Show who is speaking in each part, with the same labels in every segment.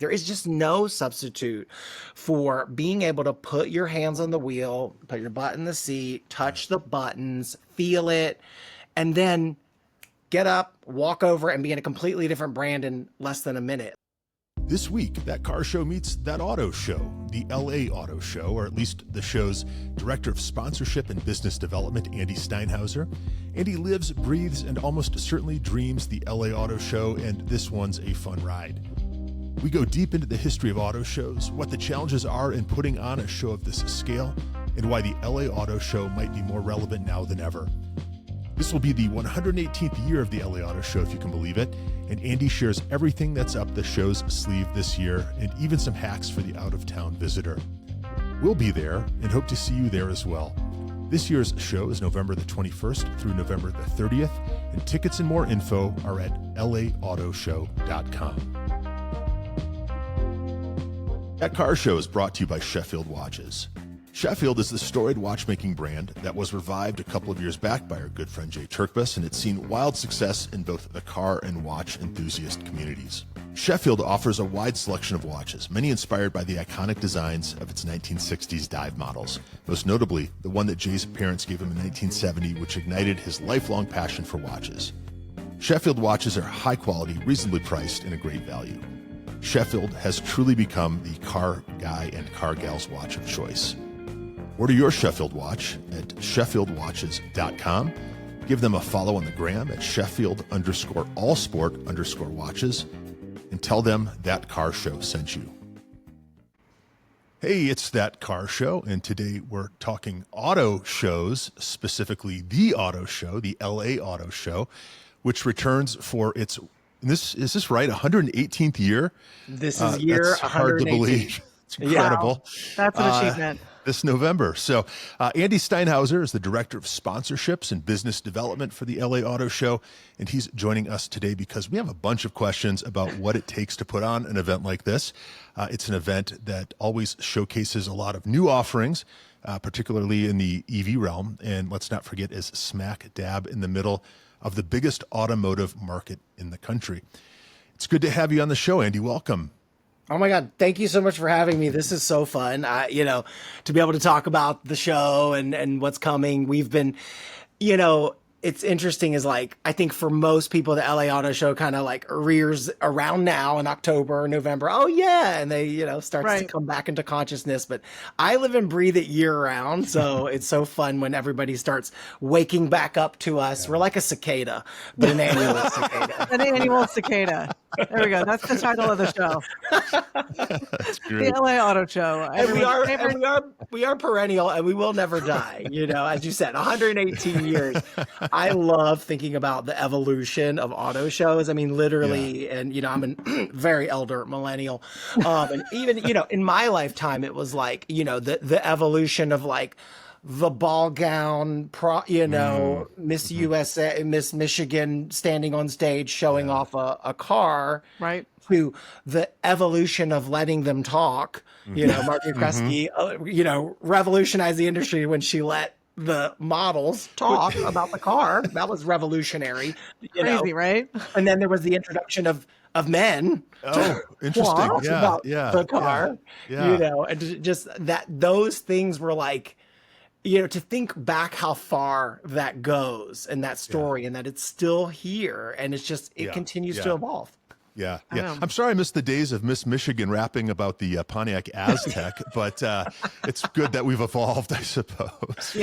Speaker 1: There is just no substitute for being able to put your hands on the wheel, put your butt in the seat, touch the buttons, feel it, and then get up, walk over, and be in a completely different brand in less than a minute.
Speaker 2: This week, That Car Show meets That Auto Show, the LA Auto Show, or at least the show's Director of Sponsorship and Business Development, Andy Steinhauser. Andy lives, breathes, and almost certainly dreams the LA Auto Show, and this one's a fun ride. We go deep into the history of auto shows, what the challenges are in putting on a show of this scale, and why the LA Auto Show might be more relevant now than ever. This will be the 118th year of the LA Auto Show, if you can believe it, and Andy shares everything that's up the show's sleeve this year, and even some hacks for the out-of-town visitor. We'll be there and hope to see you there as well. This year's show is November the 21st through November the 30th, and tickets and more info are at laAutoShow.com. That Car Show is brought to you by Sheffield Watches. Sheffield is the storied watchmaking brand that was revived a couple of years back by our good friend Jay Turkbus, and it's seen wild success in both the car and watch enthusiast communities. Sheffield offers a wide selection of watches, many inspired by the iconic designs of its 1960s dive models, most notably the one that Jay's parents gave him in 1970, which ignited his lifelong passion for watches. Sheffield watches are high quality, reasonably priced, and a great value. Sheffield has truly become the car guy and car gal's watch of choice. Order your Sheffield watch at SheffieldWatches.com. Give them a follow on the gram at Sheffield_allsport_watches and tell them That Car Show sent you. Hey, it's That Car Show, and today we're talking auto shows, specifically the auto show, the LA Auto Show, which returns for its, is this right, 118th year?
Speaker 1: This is year
Speaker 2: That's
Speaker 1: 118.
Speaker 2: hard to believe. It's incredible.
Speaker 3: Yeah, that's an achievement.
Speaker 2: This November. So Andy Steinhauser is the Director of Sponsorships and Business Development for the LA Auto Show, and he's joining us today because we have a bunch of questions about what it takes to put on an event like this. It's an event that always showcases a lot of new offerings, particularly in the EV realm, and let's not forget is smack dab in the middle of the biggest automotive market in the country. It's good to have you on the show, Andy. Welcome.
Speaker 1: Oh my God. Thank you so much for having me. This is so fun. To be able to talk about the show and what's coming. We've been, it's interesting is like, I think for most people, the LA Auto Show kind of like rears around now in October, November. Oh yeah. And they, starts to come back into consciousness, but I live and breathe it year round. So it's so fun when everybody starts waking back up to us. Yeah. We're like a cicada, but an annual cicada.
Speaker 3: An annual cicada. There we go. That's the title of the show.
Speaker 2: That's great.
Speaker 3: The LA Auto Show.
Speaker 1: And we are perennial, and we will never die. As you said, 118 years. I love thinking about the evolution of auto shows. I mean, literally, and I'm a very elder millennial, and even in my lifetime, it was like the evolution of like the ball gown, Miss USA, Miss Michigan standing on stage showing off a car,
Speaker 3: right?
Speaker 1: To the evolution of letting them talk. Margaret Kresge, revolutionized the industry when she let the models talk about the car. That was revolutionary.
Speaker 3: Crazy, right?
Speaker 1: And then there was the introduction of men.
Speaker 2: Oh, interesting.
Speaker 1: About the car.
Speaker 2: Yeah.
Speaker 1: And just that those things were like, to think back how far that goes and that story and that it's still here and it's just, it continues to evolve.
Speaker 2: Yeah. I'm sorry I missed the days of Miss Michigan rapping about the Pontiac Aztec, but it's good that we've evolved, I suppose.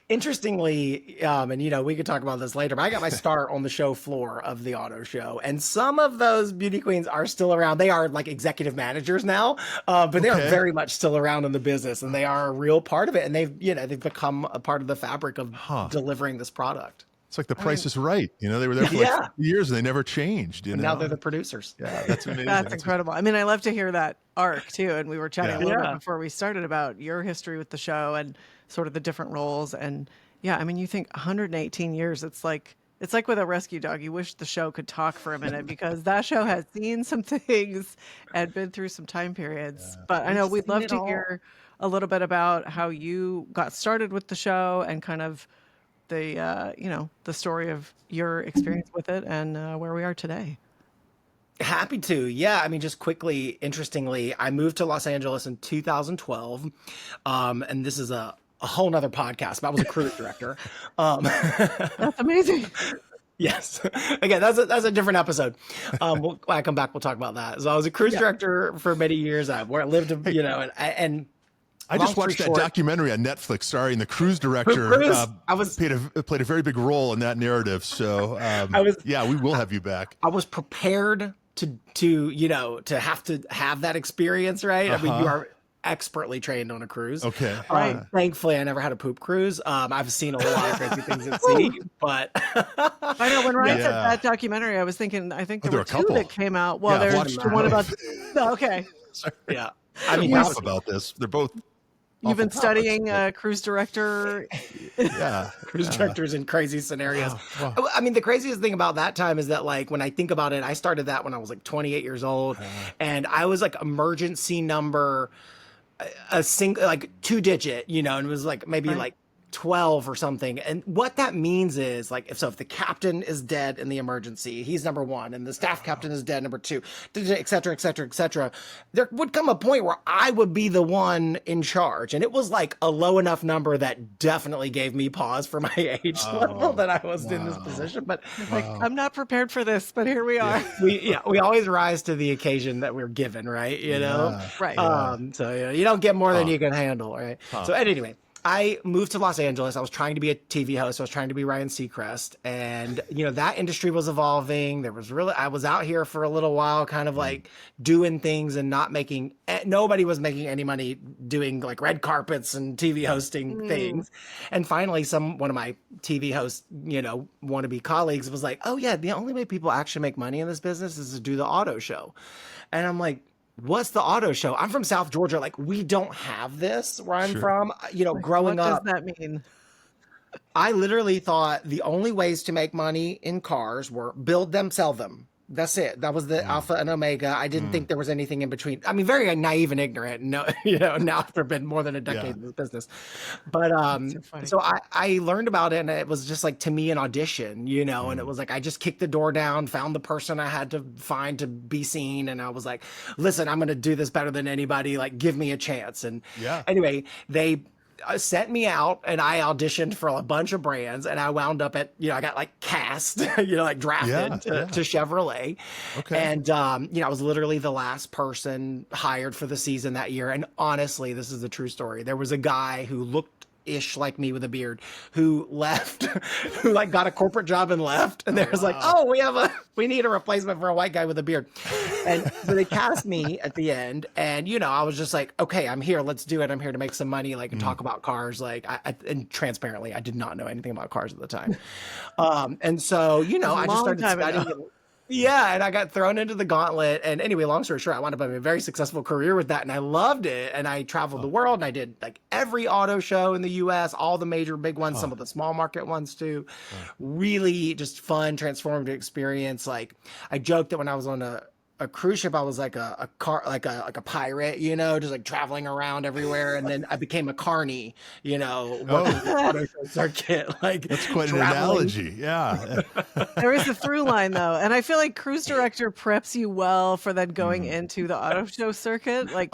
Speaker 1: Interestingly, and we could talk about this later, but I got my start on the show floor of the auto show, and some of those beauty queens are still around. They are like executive managers now, but they are very much still around in the business, and they are a real part of it, and they've become a part of the fabric of delivering this product.
Speaker 2: It's like The Price is Right. They were there for like 3 years and they never changed.
Speaker 1: And now they're the producers.
Speaker 2: Yeah, that's amazing.
Speaker 3: That's incredible. I mean, I love to hear that arc too. And we were chatting a little bit before we started about your history with the show and sort of the different roles. And you think 118 years, it's like with a rescue dog. You wish the show could talk for a minute because that show has seen some things and been through some time periods. Yeah. But I know we'd love to hear a little bit about how you got started with the show and kind of the story of your experience with it and where we are today.
Speaker 1: Happy to. Yeah. I mean, just quickly, interestingly, I moved to Los Angeles in 2012. And this is a whole nother podcast, but I was a cruise director. Um,
Speaker 3: That's amazing.
Speaker 1: yes. Again, that's a different episode. When I come back, we'll talk about that. So I was a cruise director for many years. Where I lived, and
Speaker 2: I just watched that documentary on Netflix starring the cruise director. Played a very big role in that narrative. So we will have you back.
Speaker 1: I was prepared to have that experience, right? I mean, you are expertly trained on a cruise.
Speaker 2: Okay.
Speaker 1: Right. Thankfully, I never had a poop cruise. I've seen a lot of crazy things at sea, but
Speaker 3: I know when Ryan said that documentary, I was thinking, I think there were two that came out. Well, there's the one about. Okay.
Speaker 2: Sorry.
Speaker 1: Yeah. I mean,
Speaker 2: laugh about this. They're both.
Speaker 3: You've been studying cruise director.
Speaker 1: Cruise directors in crazy scenarios.
Speaker 2: Wow.
Speaker 1: I mean, the craziest thing about that time is that, like, when I think about it, I started that when I was like 28 years old, and I was like emergency number, a single, like 2-digit, and it was like maybe like 12 or something. And what that means is, like, if the captain is dead in the emergency, he's number 1, and the staff captain is dead, number 2, et cetera, et cetera, et cetera. There would come a point where I would be the one in charge. And it was like a low enough number that definitely gave me pause for my age level that I was in this position. But
Speaker 3: like, I'm not prepared for this, but here we are.
Speaker 1: We always rise to the occasion that we're given, right?
Speaker 3: Right.
Speaker 1: So you don't get more than you can handle, right? So anyway, I moved to Los Angeles. I was trying to be a TV host. I was trying to be Ryan Seacrest. And, that industry was evolving. I was out here for a little while, kind of like doing things and nobody was making any money doing like red carpets and TV hosting things. And finally, one of my TV host, wannabe colleagues was like, oh yeah, the only way people actually make money in this business is to do the auto show. And I'm like, what's the auto show? I'm from South Georgia. Like, we don't have this where I'm from. Growing up.
Speaker 3: What does that mean?
Speaker 1: I literally thought the only ways to make money in cars were build them, sell them. That's it. That was the alpha and omega. I didn't think there was anything in between. I mean, very naive and ignorant. No, now after been more than a decade in this business. But so I learned about it, and it was just like, to me, an audition, and it was like, I just kicked the door down, found the person I had to find to be seen, and I was like, listen, I'm going to do this better than anybody. Like, give me a chance. And anyway, they sent me out, and I auditioned for a bunch of brands, and I wound up at, I got like cast, like drafted to Chevrolet.
Speaker 2: Okay.
Speaker 1: And, I was literally the last person hired for the season that year. And honestly, this is a true story. There was a guy who looked ish like me with a beard who left, who like got a corporate job and left. And there's like, we need a replacement for a white guy with a beard. And so they cast me at the end, and I was just like, okay, I'm here, let's do it. I'm here to make some money, like, and talk about cars. Like, and transparently, I did not know anything about cars at the time. And so, I just started studying. Yeah, and I got thrown into the gauntlet. And anyway, long story short, I wound up having a very successful career with that, and I loved it. And I traveled the world, and I did like every auto show in the US, all the major big ones, some of the small market ones too. Really just fun, transformative experience. Like, I joked that when I was on a cruise ship, I was like a pirate, just like traveling around everywhere. And then I became a carny, working the auto show circuit. Like,
Speaker 2: that's quite an analogy. Yeah.
Speaker 3: There is a through line though. And I feel like cruise director preps you well for then going into the auto show circuit. Like,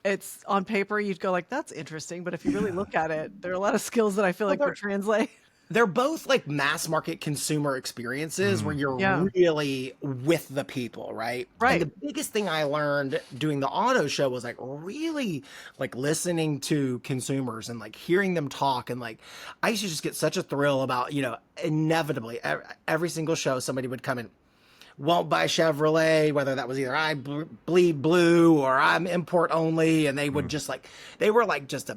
Speaker 3: it's on paper, you'd go like, that's interesting. But if you really look at it, there are a lot of skills that I feel like would translate.
Speaker 1: They're both like mass market consumer experiences where you're really with the people, right?
Speaker 3: Right.
Speaker 1: And the biggest thing I learned doing the auto show was like really like listening to consumers and like hearing them talk. And like, I used to just get such a thrill about, inevitably every single show somebody would come in, won't buy Chevrolet, whether that was either I bleed blue or I'm import only. And they would just like, they were like just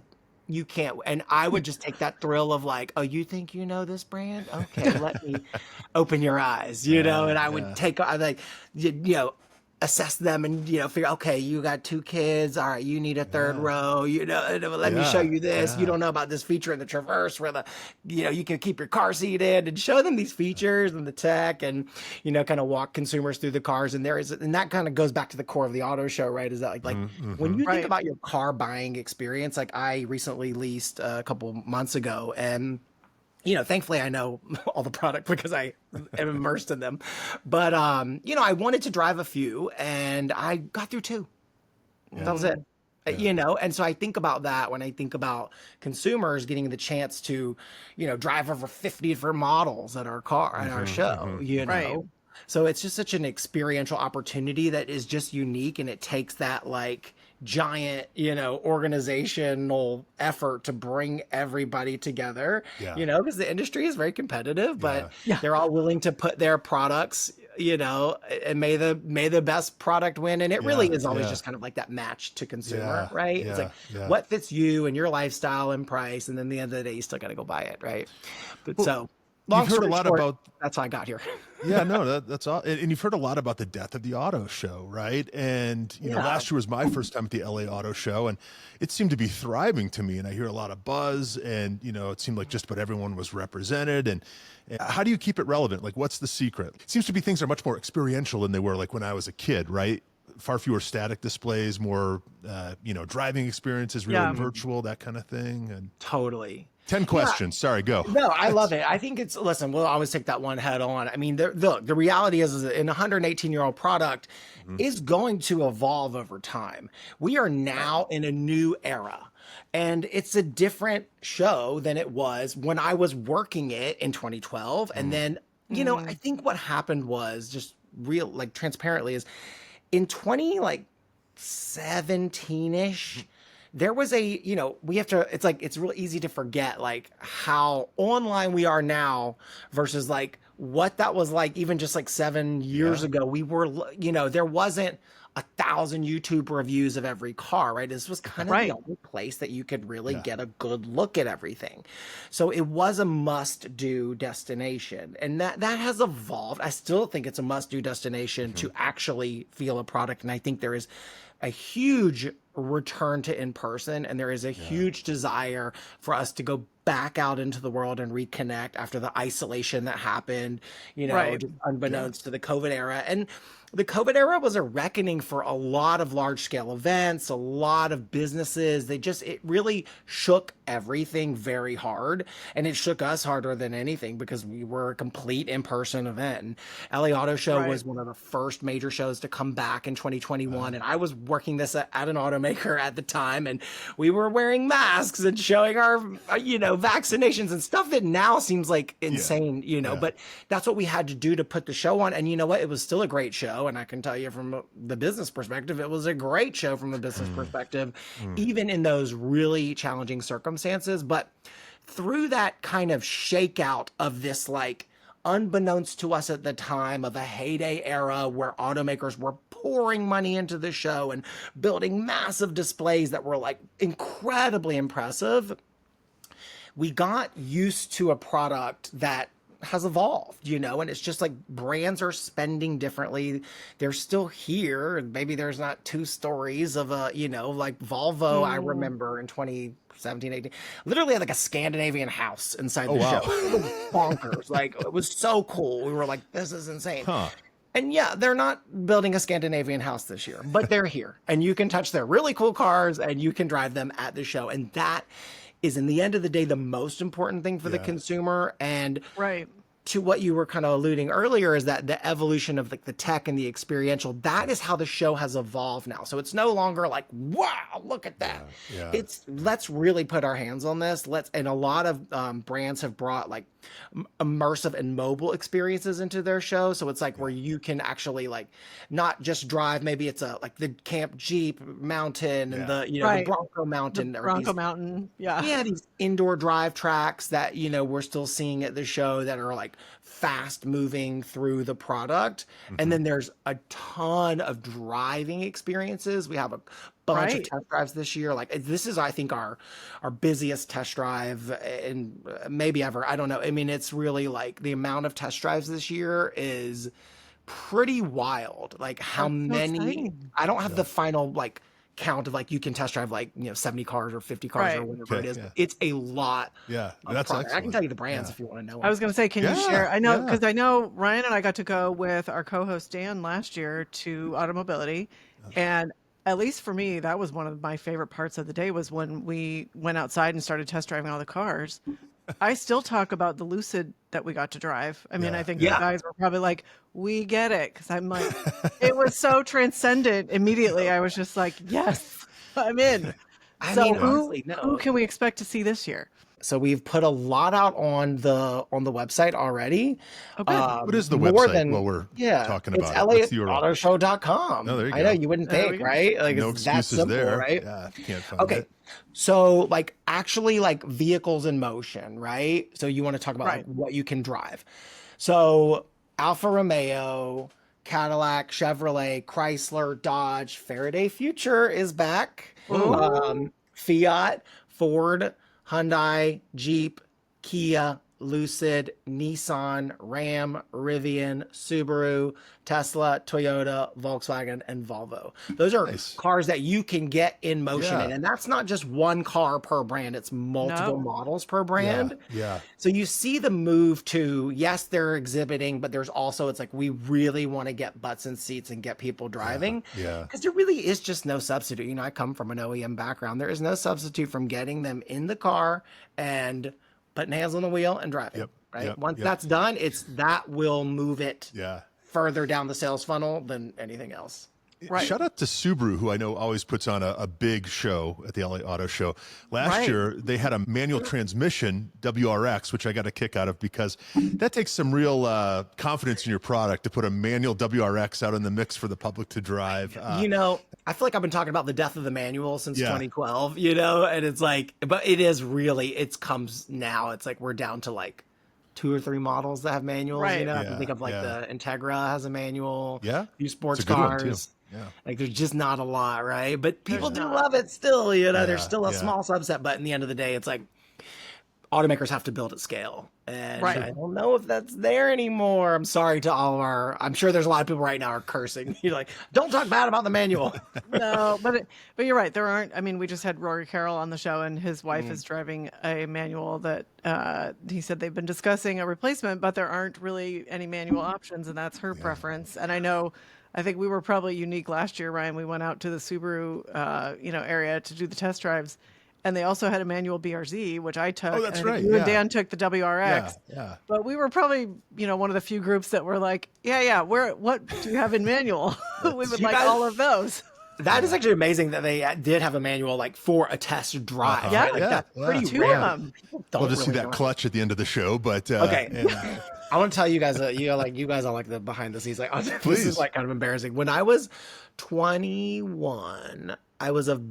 Speaker 1: you can't. And I would just take that thrill of like, oh, you think you know this brand? Okay, let me open your eyes, and I would assess them and, figure, okay, you got 2 kids. All right, you need a third row, let me show you this. You don't know about this feature in the Traverse where you can keep your car seat in, and show them these features and the tech, and, kind of walk consumers through the cars. And and that kind of goes back to the core of the auto show, right? Is that like when you think about your car buying experience, like I recently leased a couple months ago, and thankfully I know all the product because I am immersed in them. But I wanted to drive a few and I got through two. That was it.
Speaker 2: Yeah.
Speaker 1: And so I think about that when I think about consumers getting the chance to, drive over 50 different models at our show,
Speaker 3: Right.
Speaker 1: So it's just such an experiential opportunity that is just unique, and it takes that like giant, organizational effort to bring everybody together,
Speaker 2: Yeah.
Speaker 1: because the industry is very competitive, but
Speaker 3: Yeah.
Speaker 1: they're all willing to put their products, and may the best product win. And it really is always just kind of like that match to consumer, right? It's like what fits you and your lifestyle and price. And then at the end of the day, you still got to go buy it, right? But long
Speaker 2: You've heard a
Speaker 1: story
Speaker 2: lot
Speaker 1: short,
Speaker 2: about
Speaker 1: that's how I got here.
Speaker 2: yeah, no, that's all. And you've heard a lot about the death of the auto show, right? And last year was my first time at the LA Auto Show, and it seemed to be thriving to me. And I hear a lot of buzz, and it seemed like just about everyone was represented. And how do you keep it relevant? Like, what's the secret? It seems to be things are much more experiential than they were like when I was a kid, right? Far fewer static displays, more driving experiences, really virtual, that kind of thing. And
Speaker 1: Totally.
Speaker 2: 10 questions. Sorry, go.
Speaker 1: No, I love it. I think listen, we'll always take that one head on. I mean, the reality is an 118-year-old product is going to evolve over time. We are now in a new era, and it's a different show than it was when I was working it in 2012. And then, I think what happened was just real, like transparently is in 2017-ish, there was it's real easy to forget like how online we are now versus like what that was like even just like 7 years ago. We were, there wasn't 1,000 YouTube reviews of every car, right? This was kind of the only place that you could really get a good look at everything. So it was a must-do destination, and that has evolved. I still think it's a must-do destination to actually feel a product, and I think there is a huge return to in-person, and there is a huge desire for us to go back out into the world and reconnect after the isolation that happened, just unbeknownst to the COVID era. And the COVID era was a reckoning for a lot of large scale events, a lot of businesses. It really shook everything very hard, and it shook us harder than anything because we were a complete in-person event. And LA Auto Show was one of the first major shows to come back in 2021. And I was working this at an automaker at the time, and we were wearing masks and showing our, vaccinations and stuff that now seems like insane, but that's what we had to do to put the show on. And you know what? It was still a great show. And I can tell you from the business perspective, it was a great show from a business perspective, even in those really challenging circumstances. But through that kind of shakeout of this, like, unbeknownst to us at the time of a heyday era where automakers were pouring money into the show and building massive displays that were like incredibly impressive, we got used to a product that has evolved, and it's just like brands are spending differently. They're still here. Maybe there's not two stories of like Volvo. I remember in 2017, 18, literally had like a Scandinavian house inside the show. It was bonkers. Like, it was so cool. We were like, this is insane. And they're not building a Scandinavian house this year, but they're here, and you can touch their really cool cars and you can drive them at the show. And that is, in the end of the day, the most important thing for the consumer. And to what you were kind of alluding earlier is that the evolution of like the tech and the experiential, that is how the show has evolved now. So it's no longer like, wow, look at that. It's let's really put our hands on this. And a lot of brands have brought like immersive and mobile experiences into their show. So it's like where you can actually like not just drive. Maybe it's like the Camp Jeep Mountain and the the Bronco Mountain.
Speaker 3: Mountain.
Speaker 1: These indoor drive tracks that we're still seeing at the show that are like fast moving through the product. And then there's a ton of driving experiences. We have a bunch of test drives this year. Like, this is, I think, our busiest test drive in maybe ever. I don't know. I mean, it's really like the amount of test drives this year is pretty wild. Like how many, I don't have the final like count of like you can test drive like 70 cars or 50 cars or whatever it is. It's a lot.
Speaker 2: That's excellent.
Speaker 1: I can tell you the brands if you want to know.
Speaker 3: I was going to say, can you share? I know, because I know Ryan and I got to go with our co-host Dan last year to Automobility, and at least for me, that was one of my favorite parts of the day was when we went outside and started test driving all the cars. I still talk about the Lucid that we got to drive. I mean,
Speaker 2: Yeah,
Speaker 3: I think
Speaker 1: yeah.
Speaker 3: you guys were probably like, we get it. Cause I'm like, it was so transcendent immediately. I was just like, yes, I'm in.
Speaker 1: I
Speaker 3: So
Speaker 1: mean, honestly,
Speaker 3: who
Speaker 1: no.
Speaker 3: can we expect to see this year?
Speaker 1: So we've put a lot out on the website already.
Speaker 3: Oh, good.
Speaker 2: What is the
Speaker 1: More
Speaker 2: website
Speaker 1: than
Speaker 2: while we're
Speaker 1: yeah,
Speaker 2: talking
Speaker 1: it's
Speaker 2: about it? What's the URL? Oh,
Speaker 1: laautoshow.com.
Speaker 2: there you
Speaker 1: I know
Speaker 2: go.
Speaker 1: you wouldn't
Speaker 3: There we
Speaker 1: think,
Speaker 3: go.
Speaker 1: right? Like
Speaker 2: No
Speaker 1: it's that
Speaker 2: excuses
Speaker 1: simple,
Speaker 2: there.
Speaker 1: right?
Speaker 2: Yeah, if you can't find
Speaker 1: Okay.
Speaker 2: it.
Speaker 1: So like actually like vehicles in motion, right? So you want to talk about like
Speaker 3: Right.
Speaker 1: what you can drive. So Alfa Romeo, Cadillac, Chevrolet, Chrysler, Dodge, Faraday Future is back. Fiat, Ford, Hyundai, Jeep, Kia, Lucid, Nissan, Ram, Rivian, Subaru, Tesla, Toyota, Volkswagen, and Volvo. Those are
Speaker 2: Nice.
Speaker 1: cars that you can get in motion
Speaker 2: Yeah.
Speaker 1: in. And that's not just one car per brand, it's multiple
Speaker 3: No.
Speaker 1: models per
Speaker 2: Yeah,
Speaker 1: brand.
Speaker 2: yeah.
Speaker 1: So you see the move to, yes, they're exhibiting, but there's also, it's like, we really want to get butts in seats and get people driving.
Speaker 2: Yeah.
Speaker 1: Because there really is just no substitute. You know, I come from an OEM background. There is no substitute from getting them in the car and putting hands on the wheel and driving.
Speaker 2: Yep,
Speaker 1: Right.
Speaker 2: yep,
Speaker 1: Once
Speaker 2: yep.
Speaker 1: that's done, that will move it
Speaker 2: Yeah.
Speaker 1: further down the sales funnel than anything else.
Speaker 3: Right.
Speaker 2: Shout out to Subaru, who I know always puts on a big show at the LA Auto Show. Last
Speaker 3: Right.
Speaker 2: year, they had a manual transmission, WRX, which I got a kick out of because that takes some real confidence in your product to put a manual WRX out in the mix for the public to drive.
Speaker 1: You know, I feel like I've been talking about the death of the manual since
Speaker 2: Yeah.
Speaker 1: 2012, you know, and it's like, but it is really, it comes now. It's like we're down to like 2 or 3 models that have manuals,
Speaker 3: Right.
Speaker 1: you know, I
Speaker 2: Yeah,
Speaker 1: can think of like
Speaker 2: yeah.
Speaker 1: the Integra has a manual.
Speaker 2: Yeah.
Speaker 1: A few sports
Speaker 2: It's a good one,
Speaker 1: cars.
Speaker 2: too. Yeah.
Speaker 1: Like there's just not a lot, right? But people
Speaker 3: There's
Speaker 1: do
Speaker 3: not.
Speaker 1: love it still, you know,
Speaker 2: Yeah,
Speaker 1: there's still a
Speaker 2: yeah.
Speaker 1: small subset, but in the end of the day, it's like automakers have to build at scale. And
Speaker 3: Right.
Speaker 1: I don't know if that's there anymore. I'm sorry to all of I'm sure there's a lot of people right now are cursing. You're like, don't talk bad about the manual.
Speaker 3: No, but you're right. There aren't. I mean, we just had Rory Carroll on the show, and his wife is driving a manual that he said they've been discussing a replacement, but there aren't really any manual options, and that's her preference. And I know, I think we were probably unique last year, Ryan. We went out to the Subaru, area to do the test drives, and they also had a manual BRZ, which I took.
Speaker 2: Oh, that's
Speaker 3: and I think
Speaker 2: right,
Speaker 3: You and
Speaker 2: yeah.
Speaker 3: Dan took the WRX.
Speaker 2: Yeah.
Speaker 3: But we were probably, one of the few groups that were like, yeah, what do you have in manual? We would
Speaker 1: You
Speaker 3: like
Speaker 1: guys-
Speaker 3: all of those.
Speaker 1: That is actually amazing that they did have a manual like for a test drive.
Speaker 3: Yeah.
Speaker 1: right? Like,
Speaker 2: Yeah,
Speaker 1: that's
Speaker 2: yeah.
Speaker 1: pretty
Speaker 3: Two
Speaker 1: rare.
Speaker 3: of them.
Speaker 1: People don't
Speaker 2: We'll just see
Speaker 1: really
Speaker 2: that
Speaker 1: know.
Speaker 2: clutch at the end of the show, but
Speaker 1: Okay.
Speaker 2: and-
Speaker 1: I want to tell you guys, you guys are like the behind the scenes. Like, this
Speaker 2: Please.
Speaker 1: is like kind of embarrassing. When I was 21, I was a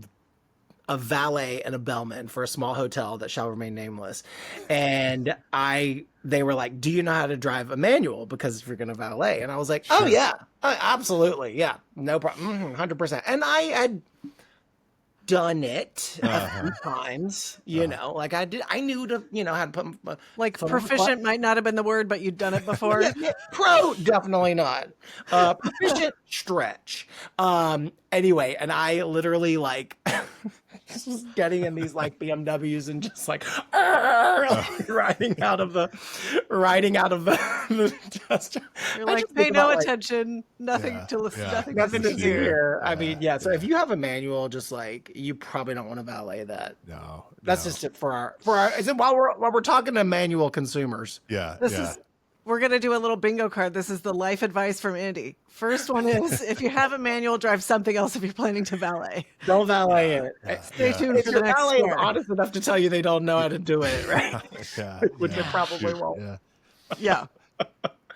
Speaker 1: valet and a bellman for a small hotel that shall remain nameless. And they were like, do you know how to drive a manual? Because if you're going to valet. And I was like, oh yeah, absolutely. Yeah, no problem. 100%. And I had done it a few times, you know, like I knew to, how to put
Speaker 3: Like
Speaker 1: foot on the
Speaker 3: proficient might not have been the word, but you'd done it before.
Speaker 1: yeah, pro, definitely not. Proficient stretch. Anyway, and I literally like just was getting in these like BMWs and just like riding out of the test.
Speaker 3: You're
Speaker 1: I
Speaker 3: like,
Speaker 1: just
Speaker 3: pay
Speaker 1: think
Speaker 3: no
Speaker 1: about, like,
Speaker 3: attention, nothing
Speaker 2: Yeah,
Speaker 3: to listen,
Speaker 2: yeah.
Speaker 3: nothing,
Speaker 1: nothing to
Speaker 3: to
Speaker 1: see
Speaker 3: see.
Speaker 1: here. I mean, yeah. So if you have a manual, just like you probably don't want to valet that.
Speaker 2: no,
Speaker 1: That's
Speaker 2: no.
Speaker 1: just it for our. Is it while we're talking to manual consumers?
Speaker 2: Yeah.
Speaker 3: This
Speaker 2: yeah.
Speaker 3: is, we're going to do a little bingo card. This is the life advice from Andy. First one is, if you have a manual, drive something else if you're planning to valet.
Speaker 1: Don't valet it.
Speaker 3: Stay tuned
Speaker 1: If
Speaker 3: for the
Speaker 1: your
Speaker 3: next
Speaker 1: valet is
Speaker 3: square.
Speaker 1: honest enough to tell you they don't know how to do it, right?
Speaker 2: Yeah,
Speaker 1: Which
Speaker 2: yeah,
Speaker 1: it probably
Speaker 2: shoot,
Speaker 1: won't.
Speaker 2: Yeah.
Speaker 3: Yeah.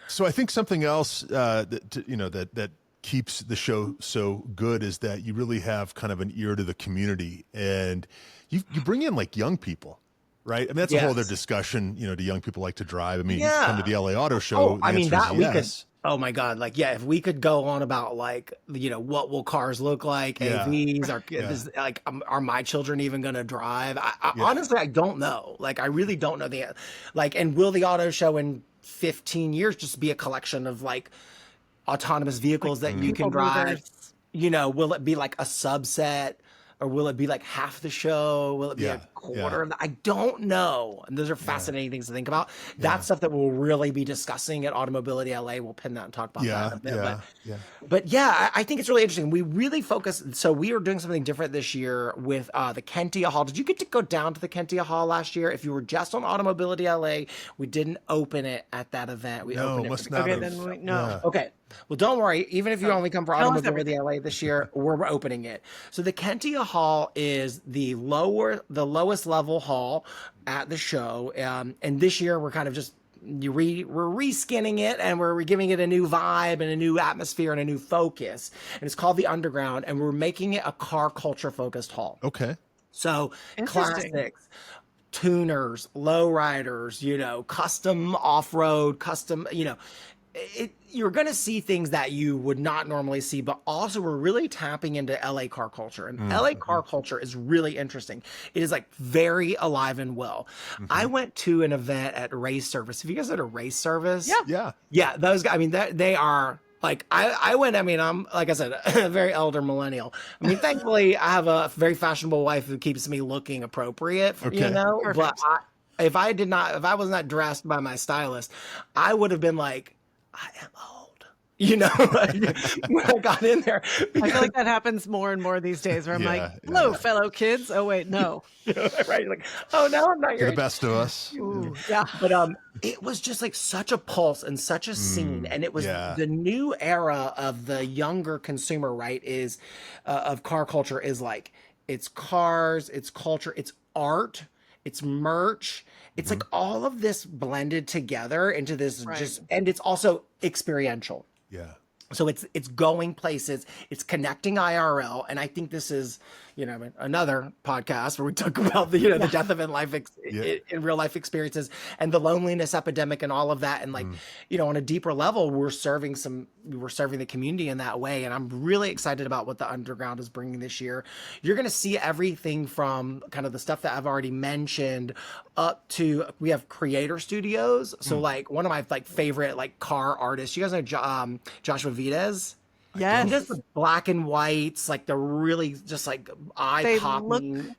Speaker 2: So I think something else that keeps the show so good is that you really have kind of an ear to the community, and you bring in like young people, right? I mean, that's a whole
Speaker 1: Yes.
Speaker 2: other discussion. Do young people like to drive? I mean, you
Speaker 1: Yeah.
Speaker 2: come to the LA Auto Show.
Speaker 1: Oh,
Speaker 2: the
Speaker 1: I mean
Speaker 2: answer is
Speaker 1: that we could.
Speaker 2: yes.
Speaker 1: Oh my God! Like, yeah, if we could go on about like, what will cars look like?
Speaker 2: Yeah.
Speaker 1: AVs are
Speaker 2: Yeah.
Speaker 1: are my children even going to drive? Honestly, I don't know. Like, I really don't know and will the auto show in 15 years just be a collection of like autonomous vehicles that you can
Speaker 3: people
Speaker 1: drive?
Speaker 3: movers.
Speaker 1: Will it be like a subset Or will it be like half the show? Will it be a quarter of that? I don't know. And those are fascinating things to think about. That's stuff that we'll really be discussing at Automobility LA. We'll pin that and talk about that in a bit. But yeah, I think it's really interesting. We really focus. So we are doing something different this year with the Kentia Hall. Did you get to go down to the Kentia Hall last year? If you were just on Automobility LA, we didn't open it at that event. We opened it.
Speaker 2: Must not have.
Speaker 3: Then no.
Speaker 1: Okay. Well, don't worry. Even if you only come for Automobility LA this year, we're opening it. So the Kentia Hall is the lowest level hall at the show. And this year we're kind of just we're reskinning it, and we're giving it a new vibe and a new atmosphere and a new focus. And it's called the Underground, and we're making it a car culture focused hall.
Speaker 2: Okay.
Speaker 1: So classics, tuners, lowriders, custom off-road, custom, you're going to see things that you would not normally see, but also we're really tapping into LA car culture, and LA car culture is really interesting. It is like very alive and well. I went to an event at Race Service. Have you guys had a Race Service? Yeah. Those guys, I mean, they are like, I went, I mean, I'm, like I said, a very elder millennial. I mean, thankfully I have a very fashionable wife who keeps me looking appropriate,
Speaker 3: Perfect.
Speaker 1: but if I was not dressed by my stylist, I would have been like, I am old, when I got in there.
Speaker 3: I feel like that happens more and more these days where I'm like, hello, fellow kids. Oh, wait, no.
Speaker 1: Right. Like, oh, no, I'm not
Speaker 2: You're the best of us.
Speaker 3: Ooh, yeah.
Speaker 1: But it was just like such a pulse and such a scene. And it was the new era of the younger consumer, right, is of car culture is like, it's cars, it's culture, it's art, it's merch. It's like all of this blended together into this and it's also experiential.
Speaker 2: Yeah.
Speaker 1: So it's going places, it's connecting IRL. And I think this is, another podcast where we talk about the, the death of in real life experiences and the loneliness epidemic and all of that. And like, on a deeper level, we're serving the community in that way. And I'm really excited about what the Underground is bringing this year. You're going to see everything from kind of the stuff that I've already mentioned up to, we have creator studios. So like one of my favorite car artists, you guys know Joshua Vides?
Speaker 3: Yes.
Speaker 1: He does the black and whites, like the really just eye-popping.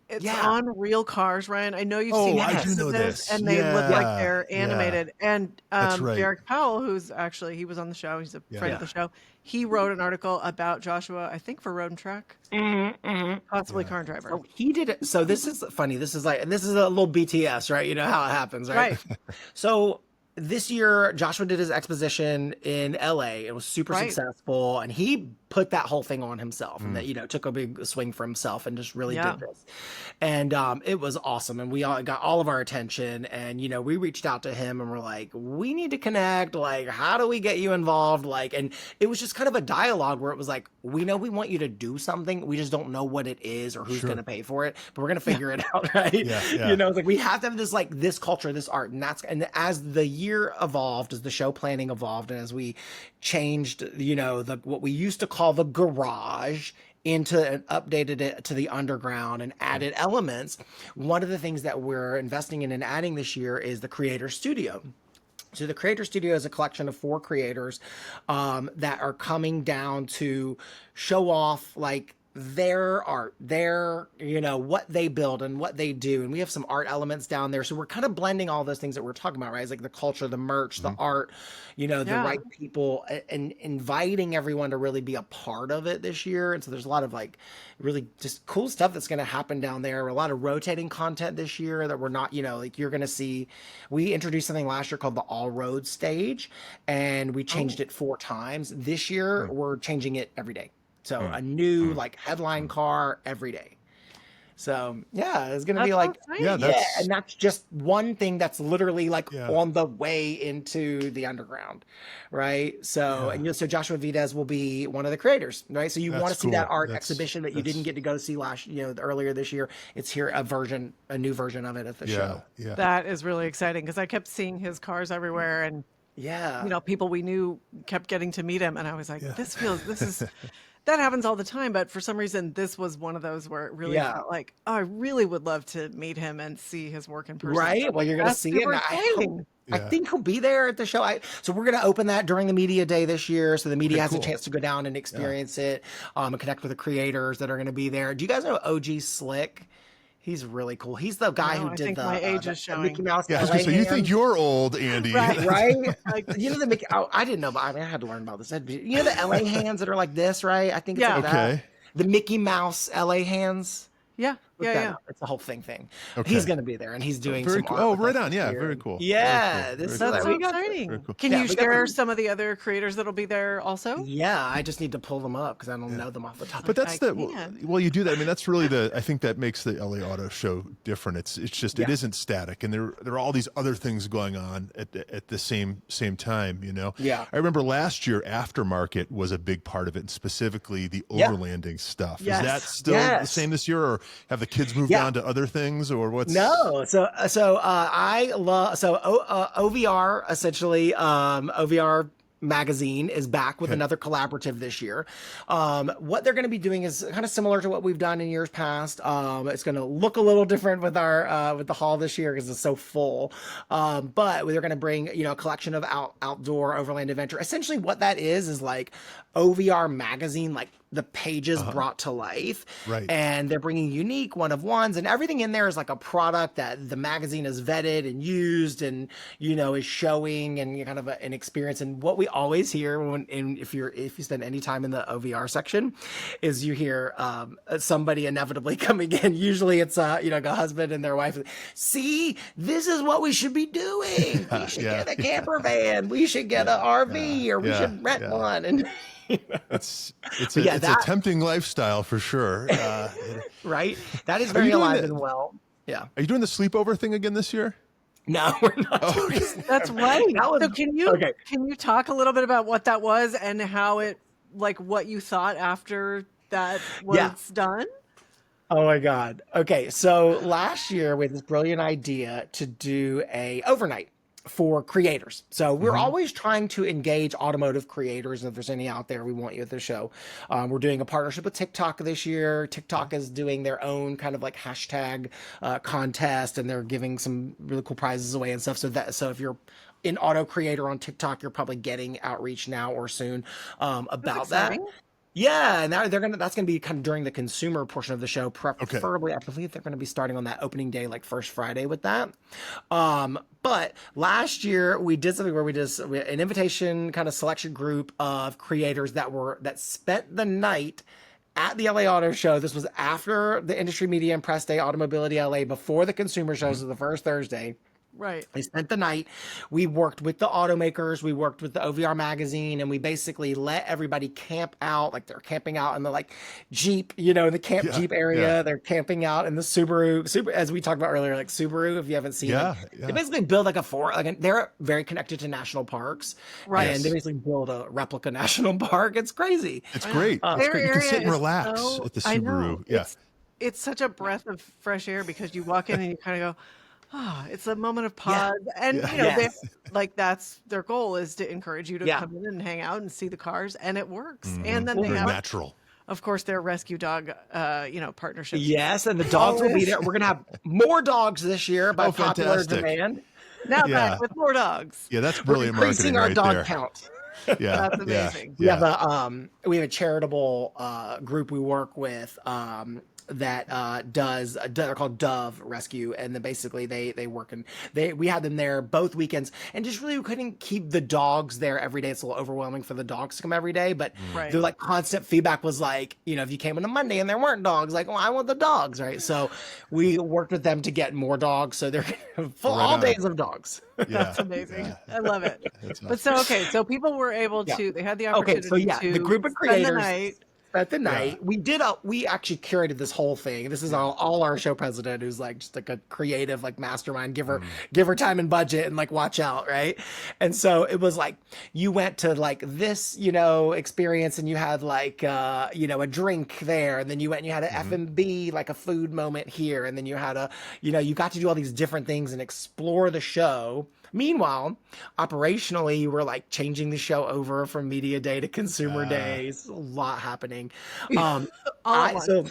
Speaker 3: It's on real cars, Ryan. I know you've seen
Speaker 2: I do know this.
Speaker 3: And they look like they're animated.
Speaker 2: Yeah.
Speaker 3: And
Speaker 2: That's right.
Speaker 3: Derek Powell, who's actually, he was on the show. He's a friend of the show. He wrote an article about Joshua, I think for Road and Track. Possibly Car and Driver.
Speaker 1: So he did it. So this is funny. This is a little BTS, right? You know how it happens, right? So this year, Joshua did his exposition in LA. It was super successful, and he put that whole thing on himself, and that took a big swing for himself, and just really did this. And it was awesome, and we all got all of our attention. And we reached out to him, and we're like, we need to connect. Like, how do we get you involved? Like, and it was just kind of a dialogue where it was like, we know we want you to do something, we just don't know what it is or who's going to pay for it, but we're going to figure it out, right? It's like we have to have this culture, this art, and as the year evolved, as the show planning evolved, and as we changed, what we used to call the garage into and updated it to the Underground and added elements. One of the things that we're investing in and adding this year is the Creator Studio. So the Creator Studio is a collection of 4 creators that are coming down to show off their art, what they build and what they do. And we have some art elements down there. So we're kind of blending all those things that we're talking about, right? It's like the culture, the merch, the art, the right people, and inviting everyone to really be a part of it this year. And so there's a lot of really just cool stuff that's going to happen down there. A lot of rotating content this year that we're not, you're going to see. We introduced something last year called the All Road Stage, and we changed it 4 times. This year, we're changing it every day. So a new headline car every day. So it's gonna be and that's just one thing that's literally on the way into the Underground, right? So so Joshua Vides will be one of the creators, right? So you want to see that art exhibition that you didn't get to go see earlier this year. It's here, a new version of it at the show.
Speaker 2: Yeah,
Speaker 3: that is really exciting because I kept seeing his cars everywhere, and people we knew kept getting to meet him, and I was like, this is that happens all the time, but for some reason, this was one of those where it really
Speaker 1: Yeah.
Speaker 3: felt like, oh, I really would love to meet him and see his work in person.
Speaker 1: Right. Well, you're going to
Speaker 3: That's
Speaker 1: see it.
Speaker 3: super
Speaker 1: And
Speaker 3: exciting.
Speaker 1: I think he'll be there at the show. So we're going to open that during the media day this year. So the media has
Speaker 2: cool.
Speaker 1: a chance to go down and experience it, and connect with the creators that are going to be there. Do you guys know OG Slick? He's really cool. He's the guy
Speaker 3: No,
Speaker 1: who
Speaker 3: I
Speaker 1: did
Speaker 3: think
Speaker 1: the
Speaker 3: my age is
Speaker 1: the
Speaker 3: showing.
Speaker 1: Mickey Mouse.
Speaker 2: Yeah, I was
Speaker 1: LA
Speaker 2: gonna say, you think
Speaker 1: hands.
Speaker 2: you're old, Andy.
Speaker 1: Right? You know the Mickey. Oh, I didn't know, but I mean, I had to learn about this. You know the LA hands that are like this, right? I think it's
Speaker 3: Yeah.
Speaker 1: like that. The Mickey Mouse LA hands.
Speaker 3: Yeah.
Speaker 1: Look
Speaker 3: Yeah.
Speaker 1: that
Speaker 3: Yeah.
Speaker 1: up. It's a whole thing.
Speaker 2: Okay.
Speaker 1: He's going to be there, and he's doing
Speaker 2: Very
Speaker 1: some
Speaker 2: cool.
Speaker 1: art.
Speaker 2: Oh,
Speaker 1: with
Speaker 2: right
Speaker 1: us
Speaker 2: on.
Speaker 1: this
Speaker 2: Yeah,
Speaker 1: year.
Speaker 2: very cool.
Speaker 1: Yeah,
Speaker 2: Very cool.
Speaker 1: this
Speaker 3: That's so
Speaker 1: we got-
Speaker 3: exciting.
Speaker 2: Very cool.
Speaker 3: Can
Speaker 1: Yeah,
Speaker 3: you
Speaker 1: we got
Speaker 3: share
Speaker 1: the-
Speaker 3: some of the other creators that'll be there also?
Speaker 1: Yeah, I just need to pull them up because I don't know them off the top.
Speaker 2: But that's
Speaker 3: I
Speaker 2: the
Speaker 3: can.
Speaker 2: well, you do that. I mean, that's really I think that makes the LA Auto Show different. It's just it
Speaker 1: Yeah.
Speaker 2: isn't static, and there are all these other things going on at the same time. You know.
Speaker 1: Yeah.
Speaker 2: I remember last year, aftermarket was a big part of it, and specifically the
Speaker 1: Yeah.
Speaker 2: overlanding stuff.
Speaker 3: Yes.
Speaker 2: Is that still the
Speaker 1: Yes.
Speaker 2: same this year, or have the kids moved
Speaker 1: Yeah.
Speaker 2: on to other things, or what's?
Speaker 1: No, I love OVR essentially. OVR magazine is back with another collaborative this year. What they're going to be doing is kind of similar to what we've done in years past. It's going to look a little different with our with the hall this year because it's so full. But they're going to bring a collection of outdoor overland adventure. Essentially, what that is like OVR magazine, like the pages brought to life.
Speaker 2: Right.
Speaker 1: And they're bringing unique one of ones, and everything in there is like a product that the magazine has vetted and used, and is showing and kind of an experience. And what we always hear if you spend any time in the OVR section, is you hear somebody inevitably coming in. Usually it's a husband and their wife. See, this is what we should be doing. We should get a camper van. We should get an RV, or we should rent one. And
Speaker 2: It's
Speaker 1: that-
Speaker 2: a tempting lifestyle for sure.
Speaker 1: right, that is
Speaker 2: you
Speaker 1: very
Speaker 2: doing
Speaker 1: alive
Speaker 2: the-
Speaker 1: and well. Yeah.
Speaker 2: Are you doing the sleepover thing again this year?
Speaker 1: No, we're not. doing this.
Speaker 3: That's right.
Speaker 1: That was-
Speaker 3: So can you
Speaker 1: okay.
Speaker 3: talk a little bit about what that was and how it, like, what you thought after that was
Speaker 1: Yeah.
Speaker 3: done?
Speaker 1: Oh my God. Okay. So last year we had this brilliant idea to do a overnight for creators. So we're always trying to engage automotive creators. And if there's any out there, we want you at the show. We're doing a partnership with TikTok this year. TikTok is doing their own kind of like hashtag contest, and they're giving some really cool prizes away and stuff. So if you're an auto creator on TikTok, you're probably getting outreach now or soon about that.
Speaker 3: exciting.
Speaker 1: Yeah, and that's gonna be kind of during the consumer portion of the show. Preferably, I believe they're gonna be starting on that opening day, like first Friday with that. But last year we did something where we did an invitation kind of selection group of creators that spent the night at the LA Auto Show. This was after the Industry Media and Press Day, Automobility LA, before the consumer shows of the first Thursday.
Speaker 3: Right.
Speaker 1: They spent the night. We worked with the automakers. We worked with the OVR magazine, and we basically let everybody camp out. Like they're camping out in the Jeep, in the camp Jeep area.
Speaker 2: Yeah.
Speaker 1: They're camping out in the Subaru, as we talked about earlier, like Subaru. If you haven't seen it, they basically build they're very connected to national parks,
Speaker 3: Right.
Speaker 1: And they basically build a replica national park. It's crazy.
Speaker 2: It's great. It's
Speaker 3: Their
Speaker 2: great. You can sit
Speaker 3: area
Speaker 2: and
Speaker 3: is
Speaker 2: relax
Speaker 3: so-
Speaker 2: at the
Speaker 3: I know.
Speaker 2: Subaru. Yeah.
Speaker 3: It's such a breath of fresh air because you walk in and you kind of go, it's a moment of pause. And,
Speaker 1: Yes.
Speaker 3: that's their goal, is to encourage you to
Speaker 1: Yeah.
Speaker 3: come in and hang out and see the cars, and it works.
Speaker 2: Mm-hmm.
Speaker 3: And then they
Speaker 2: Very
Speaker 3: have,
Speaker 2: natural.
Speaker 3: of course, their rescue dog, partnerships.
Speaker 1: Yes, and the dogs will be there. We're gonna have more dogs this year by popular
Speaker 2: fantastic.
Speaker 1: demand.
Speaker 3: Now
Speaker 2: Yeah.
Speaker 3: back with more dogs.
Speaker 2: Yeah, that's
Speaker 1: We're
Speaker 2: brilliant
Speaker 1: increasing
Speaker 2: marketing
Speaker 1: our
Speaker 2: right
Speaker 1: dog
Speaker 2: there.
Speaker 1: count.
Speaker 2: Yeah,
Speaker 3: That's amazing.
Speaker 1: We
Speaker 2: Yeah.
Speaker 1: have a charitable group we work with that they're called Dove Rescue, and then basically they work, and we had them there both weekends, and just really couldn't keep the dogs there every day. It's a little overwhelming for the dogs to come every day, but
Speaker 3: Right.
Speaker 1: their constant feedback was if you came on a Monday and there weren't dogs, I want the dogs, right? So we worked with them to get more dogs, so they're full
Speaker 2: Right
Speaker 1: all
Speaker 2: on.
Speaker 1: days of dogs.
Speaker 2: Yeah.
Speaker 3: That's amazing.
Speaker 2: Yeah.
Speaker 3: I love it.
Speaker 2: That's
Speaker 3: But so people were able to, they had the
Speaker 1: Okay,
Speaker 3: opportunity
Speaker 1: so yeah,
Speaker 3: to
Speaker 1: the group of
Speaker 3: spend the
Speaker 1: creators
Speaker 3: night.
Speaker 1: at the night. We actually curated this whole thing. This is all our show president, who's just a creative mastermind. Give her time and budget, and watch out, right? And so it was you went to this experience, and you had a drink there, and then you went and you had an F&B, a food moment here, and then you had you got to do all these different things and explore the show. Meanwhile, operationally, we're changing the show over from media day to consumer days. A lot happening. morning.
Speaker 3: All at once.
Speaker 1: So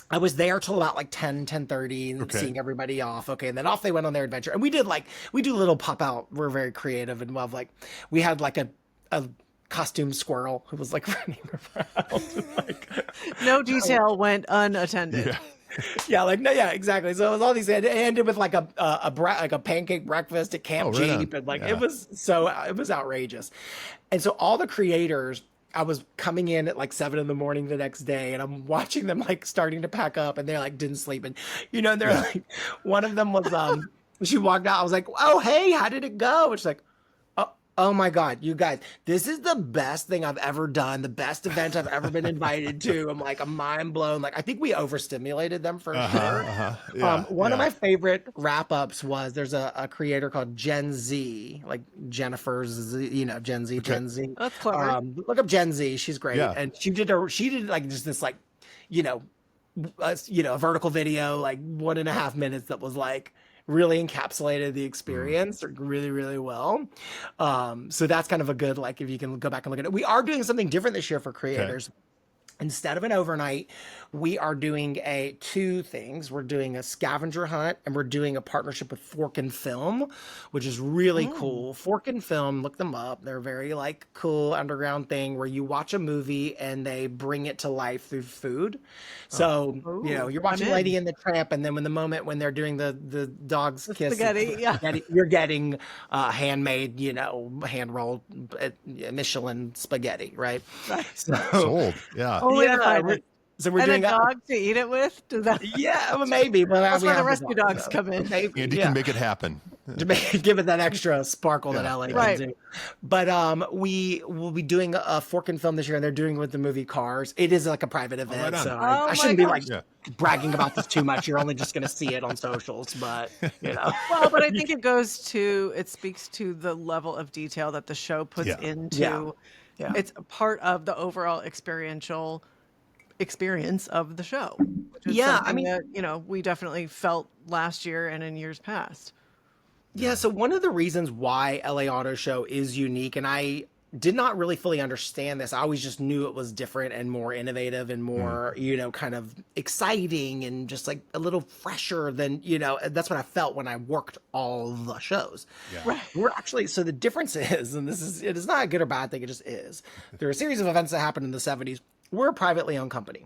Speaker 1: I was there till about like 10:30 and
Speaker 2: Okay.
Speaker 1: seeing everybody off. Okay. And then off they went on their adventure. And we do little pop out. We're very creative and love, like, we had like a costume squirrel who was like running around. Like,
Speaker 3: No detail went unattended.
Speaker 2: Yeah.
Speaker 1: yeah, like, no, yeah, exactly. So it was all these, it ended with like like a pancake breakfast at Camp
Speaker 2: right on.
Speaker 1: Jeep. And like,
Speaker 2: Yeah.
Speaker 1: it was outrageous. And so all the creators, I was coming in at like 7 a.m. the next day, and I'm watching them like starting to pack up, and they're like didn't sleep, and and they're like, one of them was she walked out. I was like, oh hey, how did it go? And she's like, oh my God, you guys, this is the best thing I've ever done, the best event I've ever been invited to. I'm mind blown. Like, I think we overstimulated them for sure.
Speaker 2: Yeah,
Speaker 1: One of my favorite wrap ups was, there's a creator called Gen Z, like Jennifer's, Gen Z, Gen Z.
Speaker 3: That's clever.
Speaker 1: Look up Gen Z. She's great.
Speaker 2: Yeah.
Speaker 1: And she did like just this, like, a vertical video, like 1.5 minutes, that was like really encapsulated the experience really, really well. So that's kind of a good, like, if you can go back and look at it. We are doing something different this year for creators. Instead of an overnight, we are doing two things. We're doing a scavenger hunt, and we're doing a partnership with Fork and Film, which is really cool. Fork and Film, look them up. They're very like cool underground thing where you watch a movie and they bring it to life through food. So, you're watching Lady and the Tramp, and then when they're doing the dog's kiss,
Speaker 3: spaghetti,
Speaker 1: you're getting handmade, hand rolled Michelin spaghetti, right?
Speaker 2: So, sold. Yeah.
Speaker 3: Only to find it.
Speaker 1: So we're
Speaker 3: And
Speaker 1: doing
Speaker 3: a dog to eat it with? Does that?
Speaker 1: Yeah, well, maybe. Well,
Speaker 3: That's
Speaker 1: we
Speaker 3: where the
Speaker 1: have
Speaker 3: rescue
Speaker 1: dog,
Speaker 3: dogs
Speaker 1: so
Speaker 3: come in.
Speaker 1: maybe,
Speaker 2: Andy
Speaker 1: yeah.
Speaker 2: can make it happen.
Speaker 1: To give it that extra sparkle that LA
Speaker 3: Right.
Speaker 1: can do. But we will be doing a Fork and Film this year, and they're doing it with the movie Cars. It is like a private event,
Speaker 2: right on.
Speaker 1: so
Speaker 3: Oh
Speaker 1: I shouldn't be like
Speaker 2: Yeah.
Speaker 1: bragging about this too much. You're only just going to see it on socials, but
Speaker 3: Well, but I think it speaks to the level of detail that the show puts
Speaker 2: Yeah.
Speaker 3: into.
Speaker 1: Yeah.
Speaker 3: It's a part of the overall experiential experience of the show. Which is
Speaker 1: Yeah, I
Speaker 3: something
Speaker 1: mean-
Speaker 3: that, we definitely felt last year and in years past.
Speaker 1: Yeah, so one of the reasons why LA Auto Show is unique, and I did not really fully understand this. I always just knew it was different and more innovative and more, kind of exciting and just like a little fresher than, that's what I felt when I worked all the shows.
Speaker 2: Yeah.
Speaker 3: Right.
Speaker 1: We're actually, so the difference is, and it is not a good or bad thing, it just is. There are a series of events that happened in the 70s. We're a privately owned company.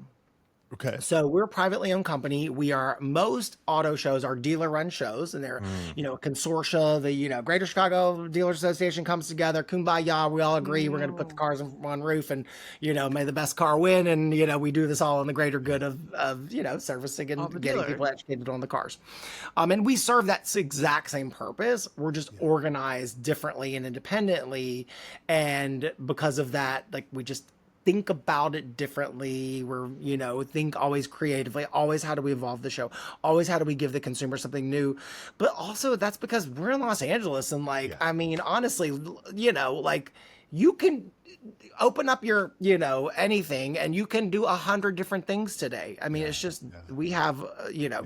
Speaker 2: Okay.
Speaker 1: So we're a privately owned company. Most auto shows are dealer run shows, and they're, a consortia, the, Greater Chicago Dealers Association comes together, kumbaya, we all agree we're going to put the cars on one roof, and, may the best car win. And, we do this all in the greater good of servicing and getting people educated on the cars. And we serve that exact same purpose. We're just organized differently and independently. And because of that, like, we just think about it differently. We're, think always creatively, always how do we evolve the show? Always how do we give the consumer something new? But also that's because we're in Los Angeles, and I mean, honestly, like, you can open up your, anything, and you can do 100 different things today. I mean, it's just, we have,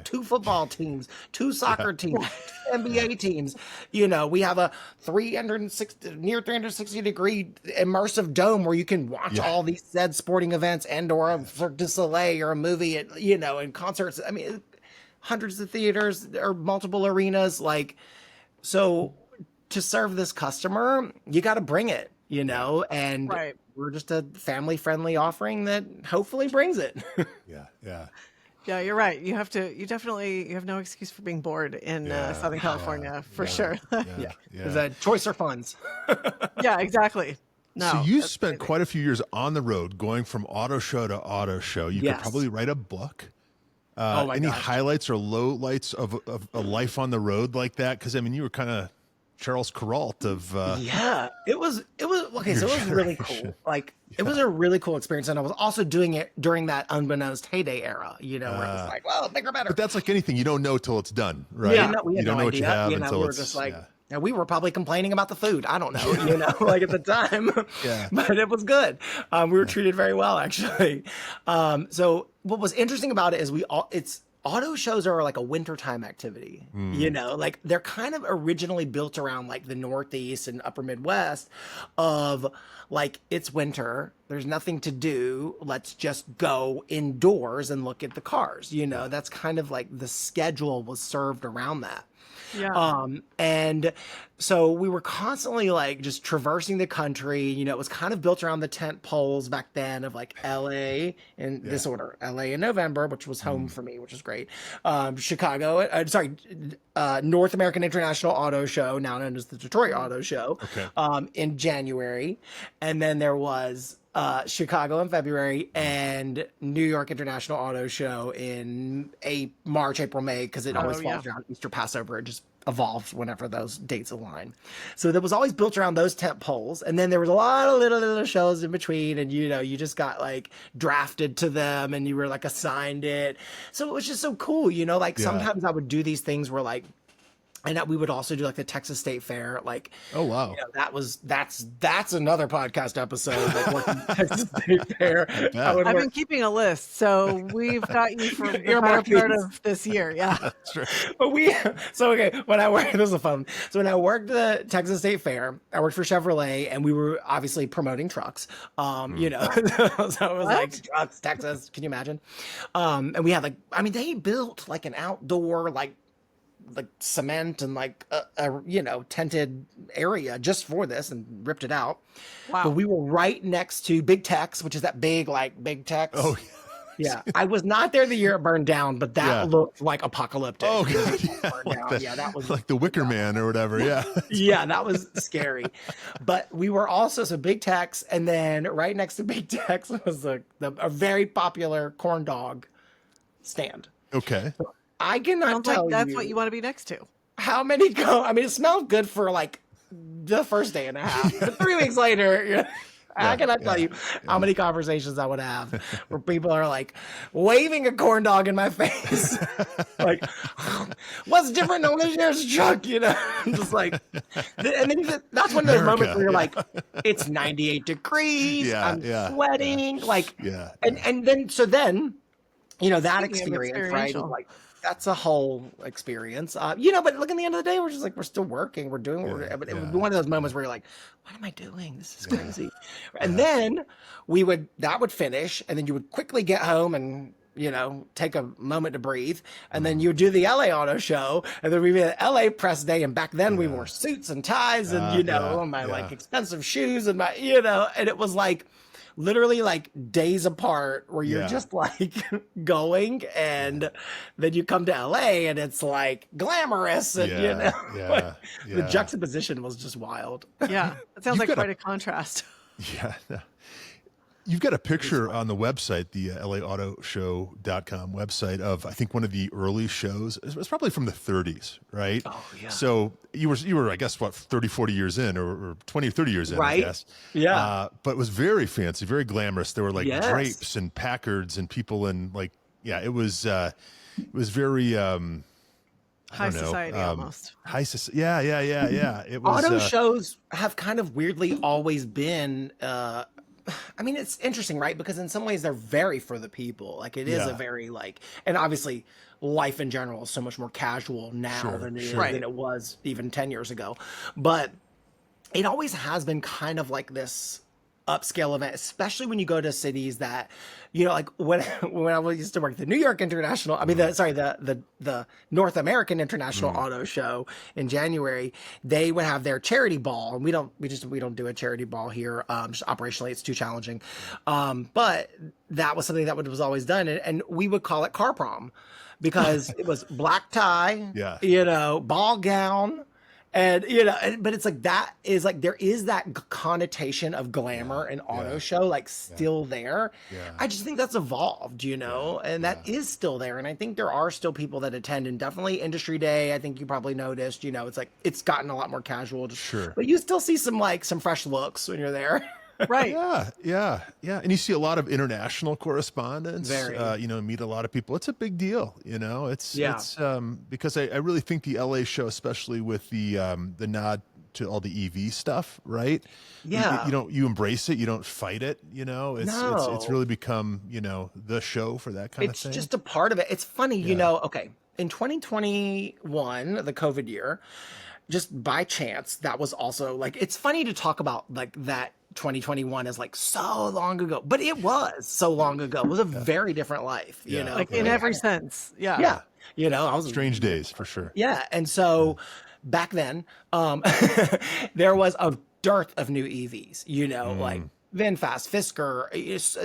Speaker 1: 2 football teams, 2 soccer teams, 2 NBA teams. We have a near 360 degree immersive dome where you can watch all these said sporting events and/or a Cirque du Soleil or a movie, and concerts. I mean, hundreds of theaters or multiple arenas. Like, so to serve this customer, you got to bring it. And we're just a family-friendly offering that hopefully brings it.
Speaker 3: Yeah, you're right. You have no excuse for being bored in Southern California, for sure.
Speaker 1: There's a choicer funds.
Speaker 3: Yeah, exactly. No,
Speaker 2: So you spent quite a few years on the road, going from auto show to auto show. You could probably write a book. Any highlights or lowlights of a life on the road like that? Because, I mean, you were kind of Charles Kuralt of
Speaker 1: it was okay, so it was really cool. Like, it was a really cool experience, and I was also doing it during that unbeknownst heyday era, where it was like, well, bigger, better.
Speaker 2: But that's like anything, you don't know till it's done, right?
Speaker 1: Yeah, we had
Speaker 2: you don't
Speaker 1: no
Speaker 2: know
Speaker 1: idea.
Speaker 2: what you have
Speaker 1: We
Speaker 2: until
Speaker 1: were
Speaker 2: it's
Speaker 1: just like, we were probably complaining about the food. I don't know, like at the time. But it was good. We were treated very well, actually. So what was interesting about it is auto shows are like a wintertime activity, like they're kind of originally built around like the Northeast and upper Midwest of like, it's winter, there's nothing to do. Let's just go indoors and look at the cars. You know, that's kind of like the schedule was served around that.
Speaker 3: Yeah.
Speaker 1: And so we were constantly like just traversing the country. You know, it was kind of built around the tent poles back then of like LA in this order, LA in November, which was home for me, which is great. Chicago, North American International Auto Show, now known as the Detroit Auto Show, in January. And then there was Chicago in February and New York International Auto Show in March, April, May, because it always falls around Easter, Passover. It just evolves whenever those dates align. So that was always built around those tent poles. And then there was a lot of little shows in between. And, you know, you just got like drafted to them and you were like assigned it. So it was just so cool, you know, like sometimes I would do these things where like, and we would also do like the Texas State Fair. Like,
Speaker 2: oh wow,
Speaker 1: you know, that's another podcast episode. Like working Texas State Fair.
Speaker 3: I've been keeping a list, so we've got you for the better part of this year. Yeah,
Speaker 2: that's right.
Speaker 1: But when I worked, this is fun. So when I worked the Texas State Fair, I worked for Chevrolet, and we were obviously promoting trucks. You know, so it was like trucks, Texas. Can you imagine? And we had like, I mean, they built like an outdoor like cement and like a you know, tented area just for this and ripped it out.
Speaker 3: Wow.
Speaker 1: But we were right next to Big Tex, which is that big Tex.
Speaker 2: Oh
Speaker 1: yeah. I was not there the year it burned down, but that looked like apocalyptic.
Speaker 2: Oh god. Yeah,
Speaker 1: that was
Speaker 2: like the Wicker Man or whatever. Yeah.
Speaker 1: Yeah, that was scary. But we were also Big Tex, and then right next to Big Tex was a very popular corn dog stand.
Speaker 2: Okay.
Speaker 1: I cannot
Speaker 3: Sounds
Speaker 1: tell
Speaker 3: like that's
Speaker 1: you
Speaker 3: what you want to be next to.
Speaker 1: how many go. I mean, it smelled good for like the first day and a half. But 3 weeks later, I cannot tell you how many conversations I would have where people are like waving a corn dog in my face. Like, what's different than this year's truck? You know, I'm just like, and then that's one of those moments where you're like, it's 98 degrees. I'm sweating. Like, and then, you know, that experience, right? Like, that's a whole experience. You know, but look, at the end of the day, we're just like, we're still working. We're doing, but it was one of those moments where you're like, what am I doing? This is crazy. And then that would finish, and then you would quickly get home and, you know, take a moment to breathe. And then you would do the LA Auto Show, and then we'd be at LA press day. And back then we wore suits and ties and, you know, my like expensive shoes and my, you know, and it was like, literally like days apart where you're just like going, and then you come to LA and it's like glamorous and you know, the juxtaposition was just wild.
Speaker 3: Yeah. It sounds like quite a contrast.
Speaker 2: Yeah. You've got a picture on the website, the LAAutoShow.com website, of I think one of the early shows. It was probably from the 30s, right?
Speaker 1: Oh, yeah.
Speaker 2: So you were I guess what, 30, 40 years in, or 20 or 30 years in,
Speaker 1: right?
Speaker 2: I guess.
Speaker 1: Yeah.
Speaker 2: But it was very fancy, very glamorous. There were like drapes and Packards and people in like, it was very
Speaker 3: high society almost.
Speaker 2: High society. Yeah. It was
Speaker 1: auto shows have kind of weirdly always been I mean, it's interesting, right? Because in some ways they're very for the people. Like it is a very like, and obviously life in general is so much more casual now than it was even 10 years ago. But it always has been kind of like this upscale event, especially when you go to cities that, you know, like when I used to work at the New York International, I mean, the North American International Auto Show in January, they would have their charity ball, and we don't do a charity ball here. Just operationally, it's too challenging. But that was something that was always done, and we would call it car prom because it was black tie, you know, ball gown. And, you know, but it's like, that is like, there is that connotation of glamour and auto show, like still there. I just think that's evolved, you know, and that is still there. And I think there are still people that attend, and definitely Industry Day. I think you probably noticed, you know, it's like, it's gotten a lot more casual. But you still see some fresh looks when you're there.
Speaker 3: Right.
Speaker 2: Yeah. And you see a lot of international correspondence, you know, meet a lot of people. It's a big deal, you know, it's because I really think the LA show, especially with the nod to all the EV stuff, right?
Speaker 1: Yeah.
Speaker 2: You embrace it. You don't fight it. You know, it's really become, you know, the show for that kind of thing.
Speaker 1: It's just a part of it. It's funny, you know, okay. In 2021, the COVID year, just by chance, that was also like, it's funny to talk about like that 2021 is like so long ago, but it was so long ago. It was a very different life, you know,
Speaker 3: like in every sense. Yeah.
Speaker 1: Yeah. You know, I was
Speaker 2: Strange days for sure.
Speaker 1: Yeah. And so back then, there was a dearth of new EVs, you know, like VinFast, Fisker,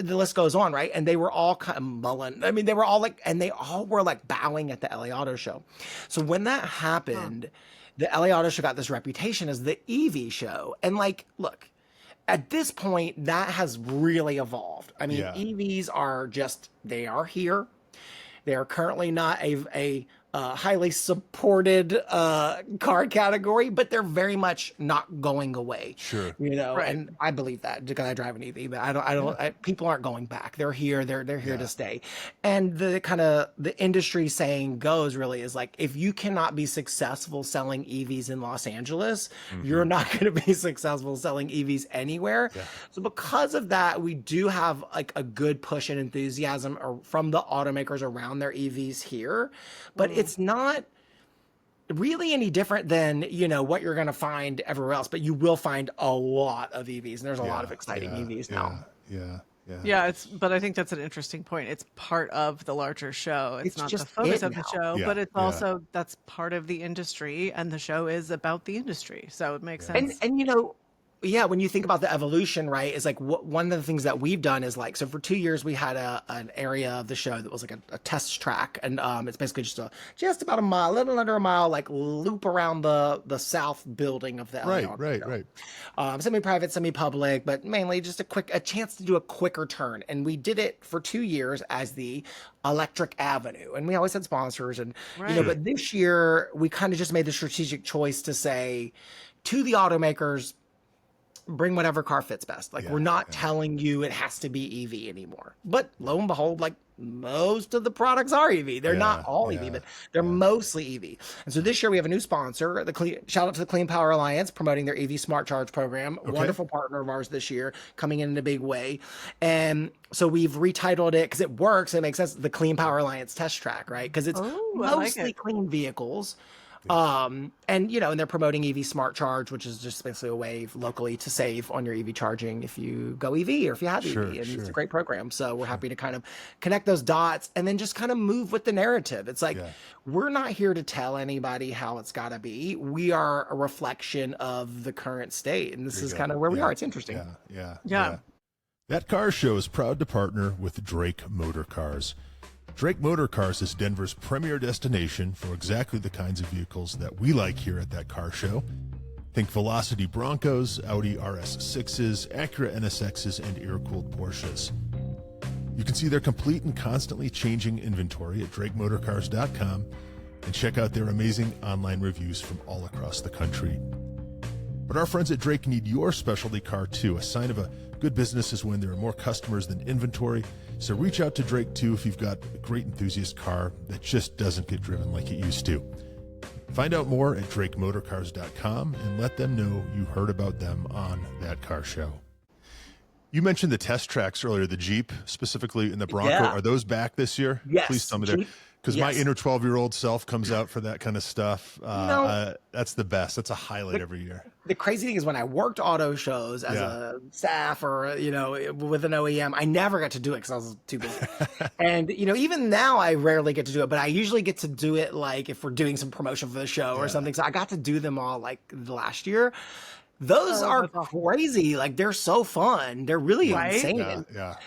Speaker 1: the list goes on, right? And they were all kind of mulling. I mean, they were all like, and they all were like bowing at the LA Auto Show. So when that happened, the LA Auto Show got this reputation as the EV show. And like, look, at this point, that has really evolved. I mean, EVs are just, they are here. They are currently not a highly supported car category, but they're very much not going away.
Speaker 2: Sure.
Speaker 1: You know, and I believe that because I drive an EV, but I don't, people aren't going back. They're here. They're here to stay. And the kind of the industry saying goes really is like, if you cannot be successful selling EVs in Los Angeles, you're not going to be successful selling EVs anywhere. So because of that, we do have like a good push and enthusiasm from the automakers around their EVs here, but it's not really any different than, you know, what you're going to find everywhere else, but you will find a lot of EVs, and there's a lot of exciting EVs now.
Speaker 3: Yeah, but I think that's an interesting point. It's part of the larger show. It's not
Speaker 1: just
Speaker 3: the focus of
Speaker 1: now.
Speaker 3: the show, but it's also, that's part of the industry, and the show is about the industry. So it makes sense.
Speaker 1: And you know, when you think about the evolution, right, is like one of the things that we've done is like, so for 2 years we had an area of the show that was like a test track, and it's basically just about a mile, a little under a mile, like loop around the south building of the LA
Speaker 2: Right.
Speaker 1: Semi-private, semi-public, but mainly just a chance to do a quicker turn. And we did it for 2 years as the Electric Avenue, and we always had sponsors, and you know, but this year we kind of just made the strategic choice to say to the automakers, bring whatever car fits best. Like, we're not telling you it has to be EV anymore. But lo and behold, like, most of the products are EV. They're not all EV, but they're mostly EV. And so this year we have a new sponsor. Shout out to the Clean Power Alliance, promoting their EV Smart Charge program. Wonderful partner of ours this year, coming in a big way. And so we've retitled it, because it works, it makes sense, the Clean Power Alliance Test Track, right? Because it's mostly clean vehicles. And you know, and they're promoting EV Smart Charge, which is just basically a way locally to save on your EV charging if you go EV or if you have EV. And it's a great program. So we're happy to kind of connect those dots and then just kind of move with the narrative. It's like, we're not here to tell anybody how it's got to be. We are a reflection of the current state. And this is kind of where we are. It's interesting.
Speaker 3: Yeah.
Speaker 2: That Car Show is proud to partner with Drake Motor Cars. Drake Motor Cars is Denver's premier destination for exactly the kinds of vehicles that we like here at That Car Show. Think Velocity Broncos, Audi RS6s, Acura NSXs, and air-cooled Porsches. You can see their complete and constantly changing inventory at DrakeMotorCars.com and check out their amazing online reviews from all across the country. But our friends at Drake need your specialty car too. A sign of a good business is when there are more customers than inventory. So reach out to Drake too if you've got a great enthusiast car that just doesn't get driven like it used to. Find out more at DrakeMotorCars.com and let them know you heard about them on That Car Show. You mentioned the test tracks earlier, the Jeep specifically and the Bronco. Are those back this year?
Speaker 1: Yes.
Speaker 2: Please tell me there. Because my inner 12-year-old self comes out for that kind of stuff. That's the best. That's a highlight every year.
Speaker 1: The crazy thing is, when I worked auto shows as a staff or, you know, with an OEM, I never got to do it because I was too busy. And, you know, even now I rarely get to do it, but I usually get to do it like if we're doing some promotion for the show or something. So I got to do them all like the last year. Those are crazy. Like, they're so fun. They're really insane.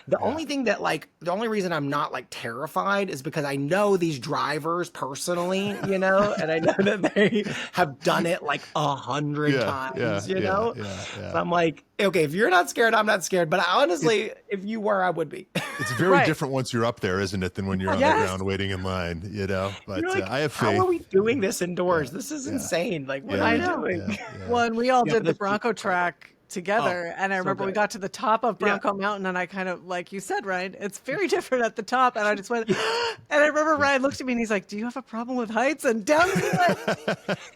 Speaker 1: The only thing that, like, the only reason I'm not like terrified is because I know these drivers personally, you know, and I know that they have done it like 100 times, you know? So I'm like, okay, if you're not scared, I'm not scared. But honestly, if you were, I would be.
Speaker 2: It's very different once you're up there, isn't it, than when you're on the ground waiting in line, you know? But like, I have faith.
Speaker 1: How are we doing this indoors? This is insane. Like, what are we doing?
Speaker 3: Well, and we all did the Bronco track together, and I remember we got to the top of Bronco Mountain, and I kind of, like you said, Ryan, it's very different at the top, and I just went, and I remember Ryan looked at me and he's like, do you have a problem with heights? And down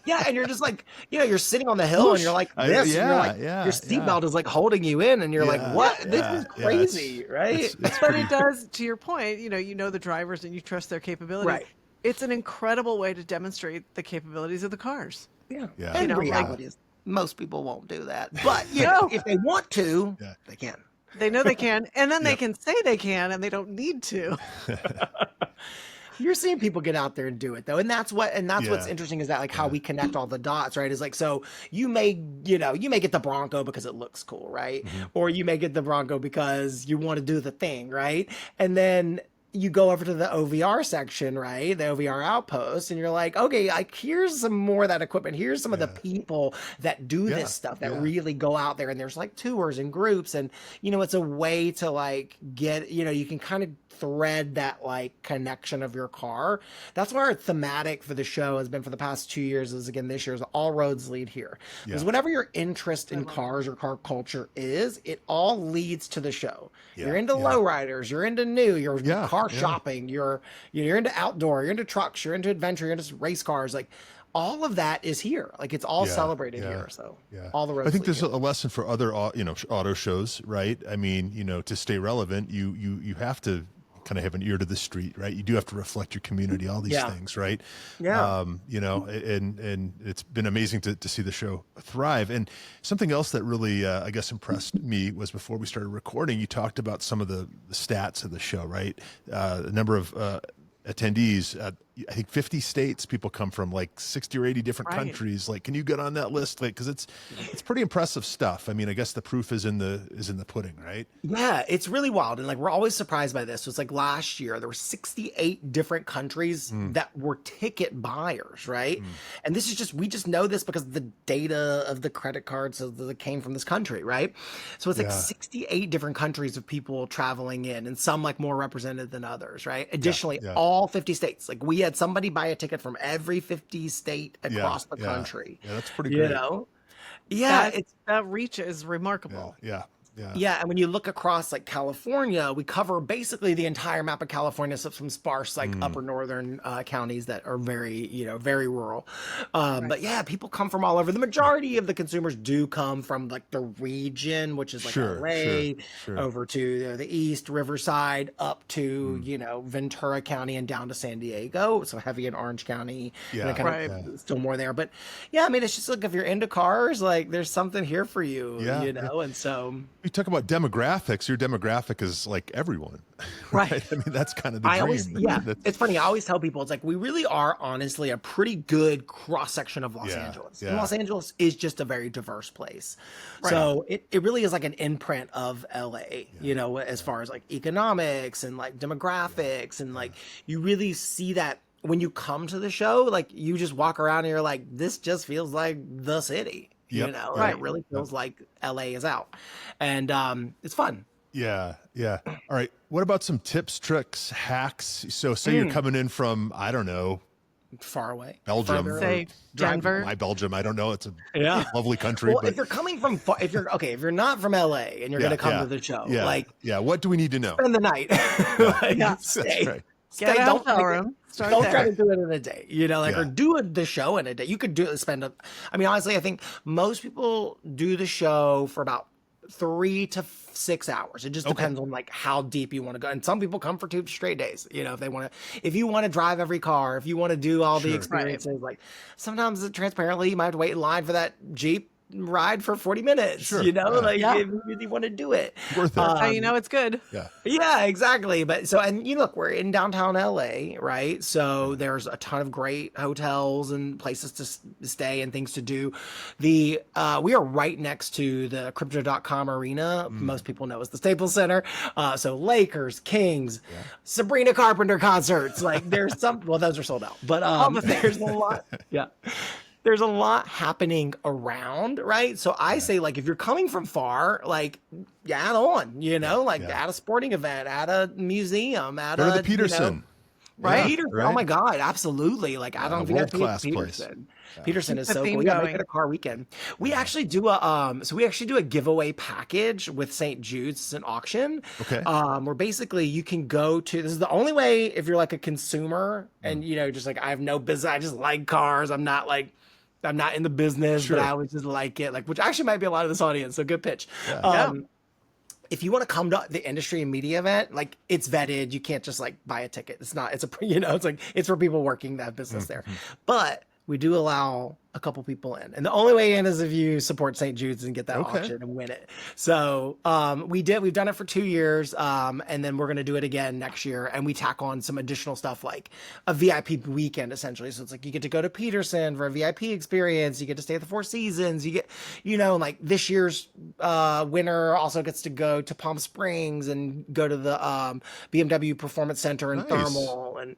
Speaker 1: and you're just like, you know, you're sitting on the hill and you're like this, and you're like, your seatbelt is like holding you in, and you're like, what? This is crazy, right?
Speaker 3: But it does, to your point, you know the drivers and you trust their capability.
Speaker 1: Right.
Speaker 3: It's an incredible way to demonstrate the capabilities of the cars.
Speaker 1: And
Speaker 3: you know,
Speaker 1: reality is most people won't do that. But you know,
Speaker 3: No.
Speaker 1: if they want to,
Speaker 2: Yeah.
Speaker 1: they can.
Speaker 3: They know they can, and then they
Speaker 2: Yep.
Speaker 3: can say they can, and they don't need to.
Speaker 1: You're seeing people get out there and do it though. And that's what's
Speaker 2: Yeah.
Speaker 1: interesting is that like how we connect all the dots, right? Is like, so you may get the Bronco because it looks cool, right? Or you may get the Bronco because you want to do the thing, right? And then you go over to the OVR section, right? The OVR outpost, and you're like, okay, like here's some more of that equipment. Here's some of the people that do
Speaker 2: Yeah,
Speaker 1: this stuff that
Speaker 2: yeah.
Speaker 1: really go out there, and there's like tours and groups, and it's a way to like get, you can kind of thread that like connection of your car. That's why our thematic for the show has been for the past 2 years is, again, this year is all roads lead here. Because
Speaker 2: Yeah.
Speaker 1: whatever your interest in cars or car culture is, it all leads to the show.
Speaker 2: Yeah,
Speaker 1: You're into
Speaker 2: yeah.
Speaker 1: lowriders, you're into new, you're
Speaker 2: Yeah,
Speaker 1: car
Speaker 2: yeah.
Speaker 1: shopping, you're into outdoor, you're into trucks, you're into adventure, you're into race cars, like all of that is here. Like it's all
Speaker 2: Yeah,
Speaker 1: celebrated
Speaker 2: yeah,
Speaker 1: here. So
Speaker 2: yeah.
Speaker 1: all the roads
Speaker 2: I think
Speaker 1: lead
Speaker 2: there's
Speaker 1: here.
Speaker 2: a lesson for other auto shows, right? I mean, to stay relevant, you have to kind of have an ear to the street, right? You do have to reflect your community, all these things, right?
Speaker 1: Yeah.
Speaker 2: And it's been amazing to see the show thrive. And something else that really, I guess, impressed me was before we started recording, you talked about some of the stats of the show, right? The number of attendees, I think 50 states people come from, like 60 or 80 different
Speaker 3: Right.
Speaker 2: countries. Like, can you get on that list? Like, because it's pretty impressive stuff. I mean, I guess the proof is in the pudding, right?
Speaker 1: Yeah, it's really wild. And like, we're always surprised by this. So it's like last year, there were 68 different countries that were ticket buyers, right? And this is we just know this because the data of the credit cards that came from this country, right? So it's like
Speaker 2: Yeah.
Speaker 1: 68 different countries of people traveling in, and some like more represented than others, right? Additionally,
Speaker 2: yeah.
Speaker 1: all 50 states, like we had somebody buy a ticket from every 50 state across the
Speaker 2: yeah.
Speaker 1: country.
Speaker 2: Yeah, that's pretty great.
Speaker 1: Yeah,
Speaker 3: That reach is remarkable.
Speaker 2: Yeah.
Speaker 1: yeah, and when you look across like California, we cover basically the entire map of California, except some sparse like upper northern counties that are very, very rural. But yeah, people come from all over. The majority of the consumers do come from like the region, which is like
Speaker 2: Sure,
Speaker 1: LA,
Speaker 2: sure.
Speaker 1: over to the east, Riverside, up to Ventura County and down to San Diego. So heavy in Orange County,
Speaker 2: Yeah,
Speaker 1: and then kind
Speaker 3: right.
Speaker 1: of still more there. But yeah, I mean, it's just like if you're into cars, like there's something here for you,
Speaker 2: Yeah.
Speaker 1: and so.
Speaker 2: You talk about demographics. Your demographic is like everyone,
Speaker 1: Right.
Speaker 2: right? I mean, that's kind of the
Speaker 1: I
Speaker 2: dream.
Speaker 1: always,
Speaker 2: That's-
Speaker 1: it's funny. I always tell people, it's like, we really are honestly a pretty good cross section of Los
Speaker 2: Yeah,
Speaker 1: Angeles.
Speaker 2: yeah.
Speaker 1: And Los Angeles is just a very diverse place. So it really is like an imprint of LA, as far as like economics and like demographics. And like, you really see that when you come to the show, like you just walk around and you're like, this just feels like the city.
Speaker 2: Yep,
Speaker 1: Like, it really feels like LA is out. And it's fun.
Speaker 2: Yeah. All right. What about some tips, tricks, hacks? So say you're coming in from, I don't know,
Speaker 1: Far away.
Speaker 2: Belgium.
Speaker 1: Further.
Speaker 3: Say
Speaker 1: Drive-
Speaker 3: Denver.
Speaker 2: My Belgium. I don't know. It's a
Speaker 1: Yeah.
Speaker 2: lovely country.
Speaker 1: Well,
Speaker 2: but
Speaker 1: if you're coming from far, if you're not from LA and you're going to come to the show, like
Speaker 2: what do we need to know?
Speaker 1: spend the night, like, stay,
Speaker 2: That's right.
Speaker 1: stay.
Speaker 3: Get a
Speaker 1: Don't
Speaker 3: hotel room. Start
Speaker 1: don't
Speaker 3: there.
Speaker 1: try to do it in a day,
Speaker 2: Yeah.
Speaker 1: or do the show in a day. You could I mean, honestly, I think most people do the show for about 3 to 6 hours. It just depends on like how deep you want to go. And some people come for 2 straight days, if you want to drive every car, if you want to do all the experiences, like sometimes transparently, you might have to wait in line for that Jeep ride for 40 minutes,
Speaker 2: Sure.
Speaker 1: if you really want to do it.
Speaker 2: Worth it.
Speaker 3: How you know it's good.
Speaker 2: Yeah.
Speaker 1: Yeah, exactly. But look, we're in downtown LA, right? So there's a ton of great hotels and places to stay and things to do. We are right next to the Crypto.com arena. Most people know as the Staples Center. So Lakers, Kings, Sabrina Carpenter concerts. Like there's those are sold out. But there's a lot. Yeah. There's a lot happening around, right? So I say, like, if you're coming from far, like, add on, at a sporting event, at a museum, at
Speaker 2: Go to the Peterson.
Speaker 1: right?
Speaker 2: Yeah,
Speaker 1: Peterson.
Speaker 2: right.
Speaker 1: Oh my God, absolutely. Like, I don't think that's
Speaker 2: world-class place.
Speaker 1: Peterson. Peterson is
Speaker 3: Keep the
Speaker 1: so
Speaker 3: theme
Speaker 1: cool. Yeah,
Speaker 3: going.
Speaker 1: make it a car weekend. We actually do a giveaway package with St. Jude's. It's an auction.
Speaker 2: Okay.
Speaker 1: Where basically you can go to, this is the only way if you're like a consumer and, just like, I have no business. I just like cars. I'm not in the business,
Speaker 2: Sure.
Speaker 1: but I always just like it. Like, which actually might be a lot of this audience. So good pitch.
Speaker 3: Yeah.
Speaker 1: If you want to come to the industry and media event, like it's vetted. You can't just like buy a ticket. It's not, it's like, it's for people working that business there. But we do allow a couple people in, and the only way in is if you support St. Jude's and get that
Speaker 2: Okay.
Speaker 1: auction and win it. So we've done it for 2 years, and then we're going to do it again next year, and we tack on some additional stuff like a VIP weekend essentially. So it's like you get to go to Peterson for a VIP experience, you get to stay at the Four Seasons, you get, like this year's winner also gets to go to Palm Springs and go to the BMW Performance Center in
Speaker 2: Nice.
Speaker 1: Thermal, and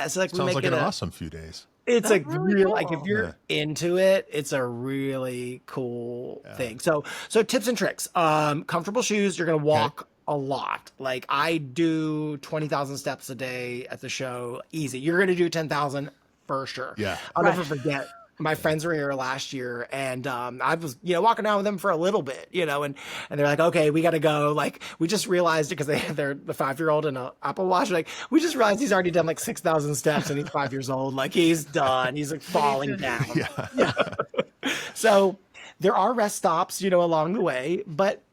Speaker 1: so like we
Speaker 2: Sounds
Speaker 1: make
Speaker 2: like
Speaker 1: it
Speaker 2: an awesome few days.
Speaker 1: it's
Speaker 3: That's
Speaker 1: a
Speaker 3: really
Speaker 1: real, like, if
Speaker 3: cool.
Speaker 1: you're into it, it's a really cool thing. So tips and tricks. Comfortable shoes. You're gonna walk a lot. Like I do 20,000 steps a day at the show. Easy. You're gonna do 10,000 for sure.
Speaker 2: Yeah.
Speaker 1: I'll never forget. My friends were here last year, and I was, walking around with them for a little bit, and they're like, okay, we got to go. Like, we just realized because they're the 5-year-old and an Apple Watch. Like, we just realized he's already done like 6,000 steps, and he's 5 years old. Like, he's done. He's like falling down.
Speaker 2: Yeah.
Speaker 1: So there are rest stops, along the way, but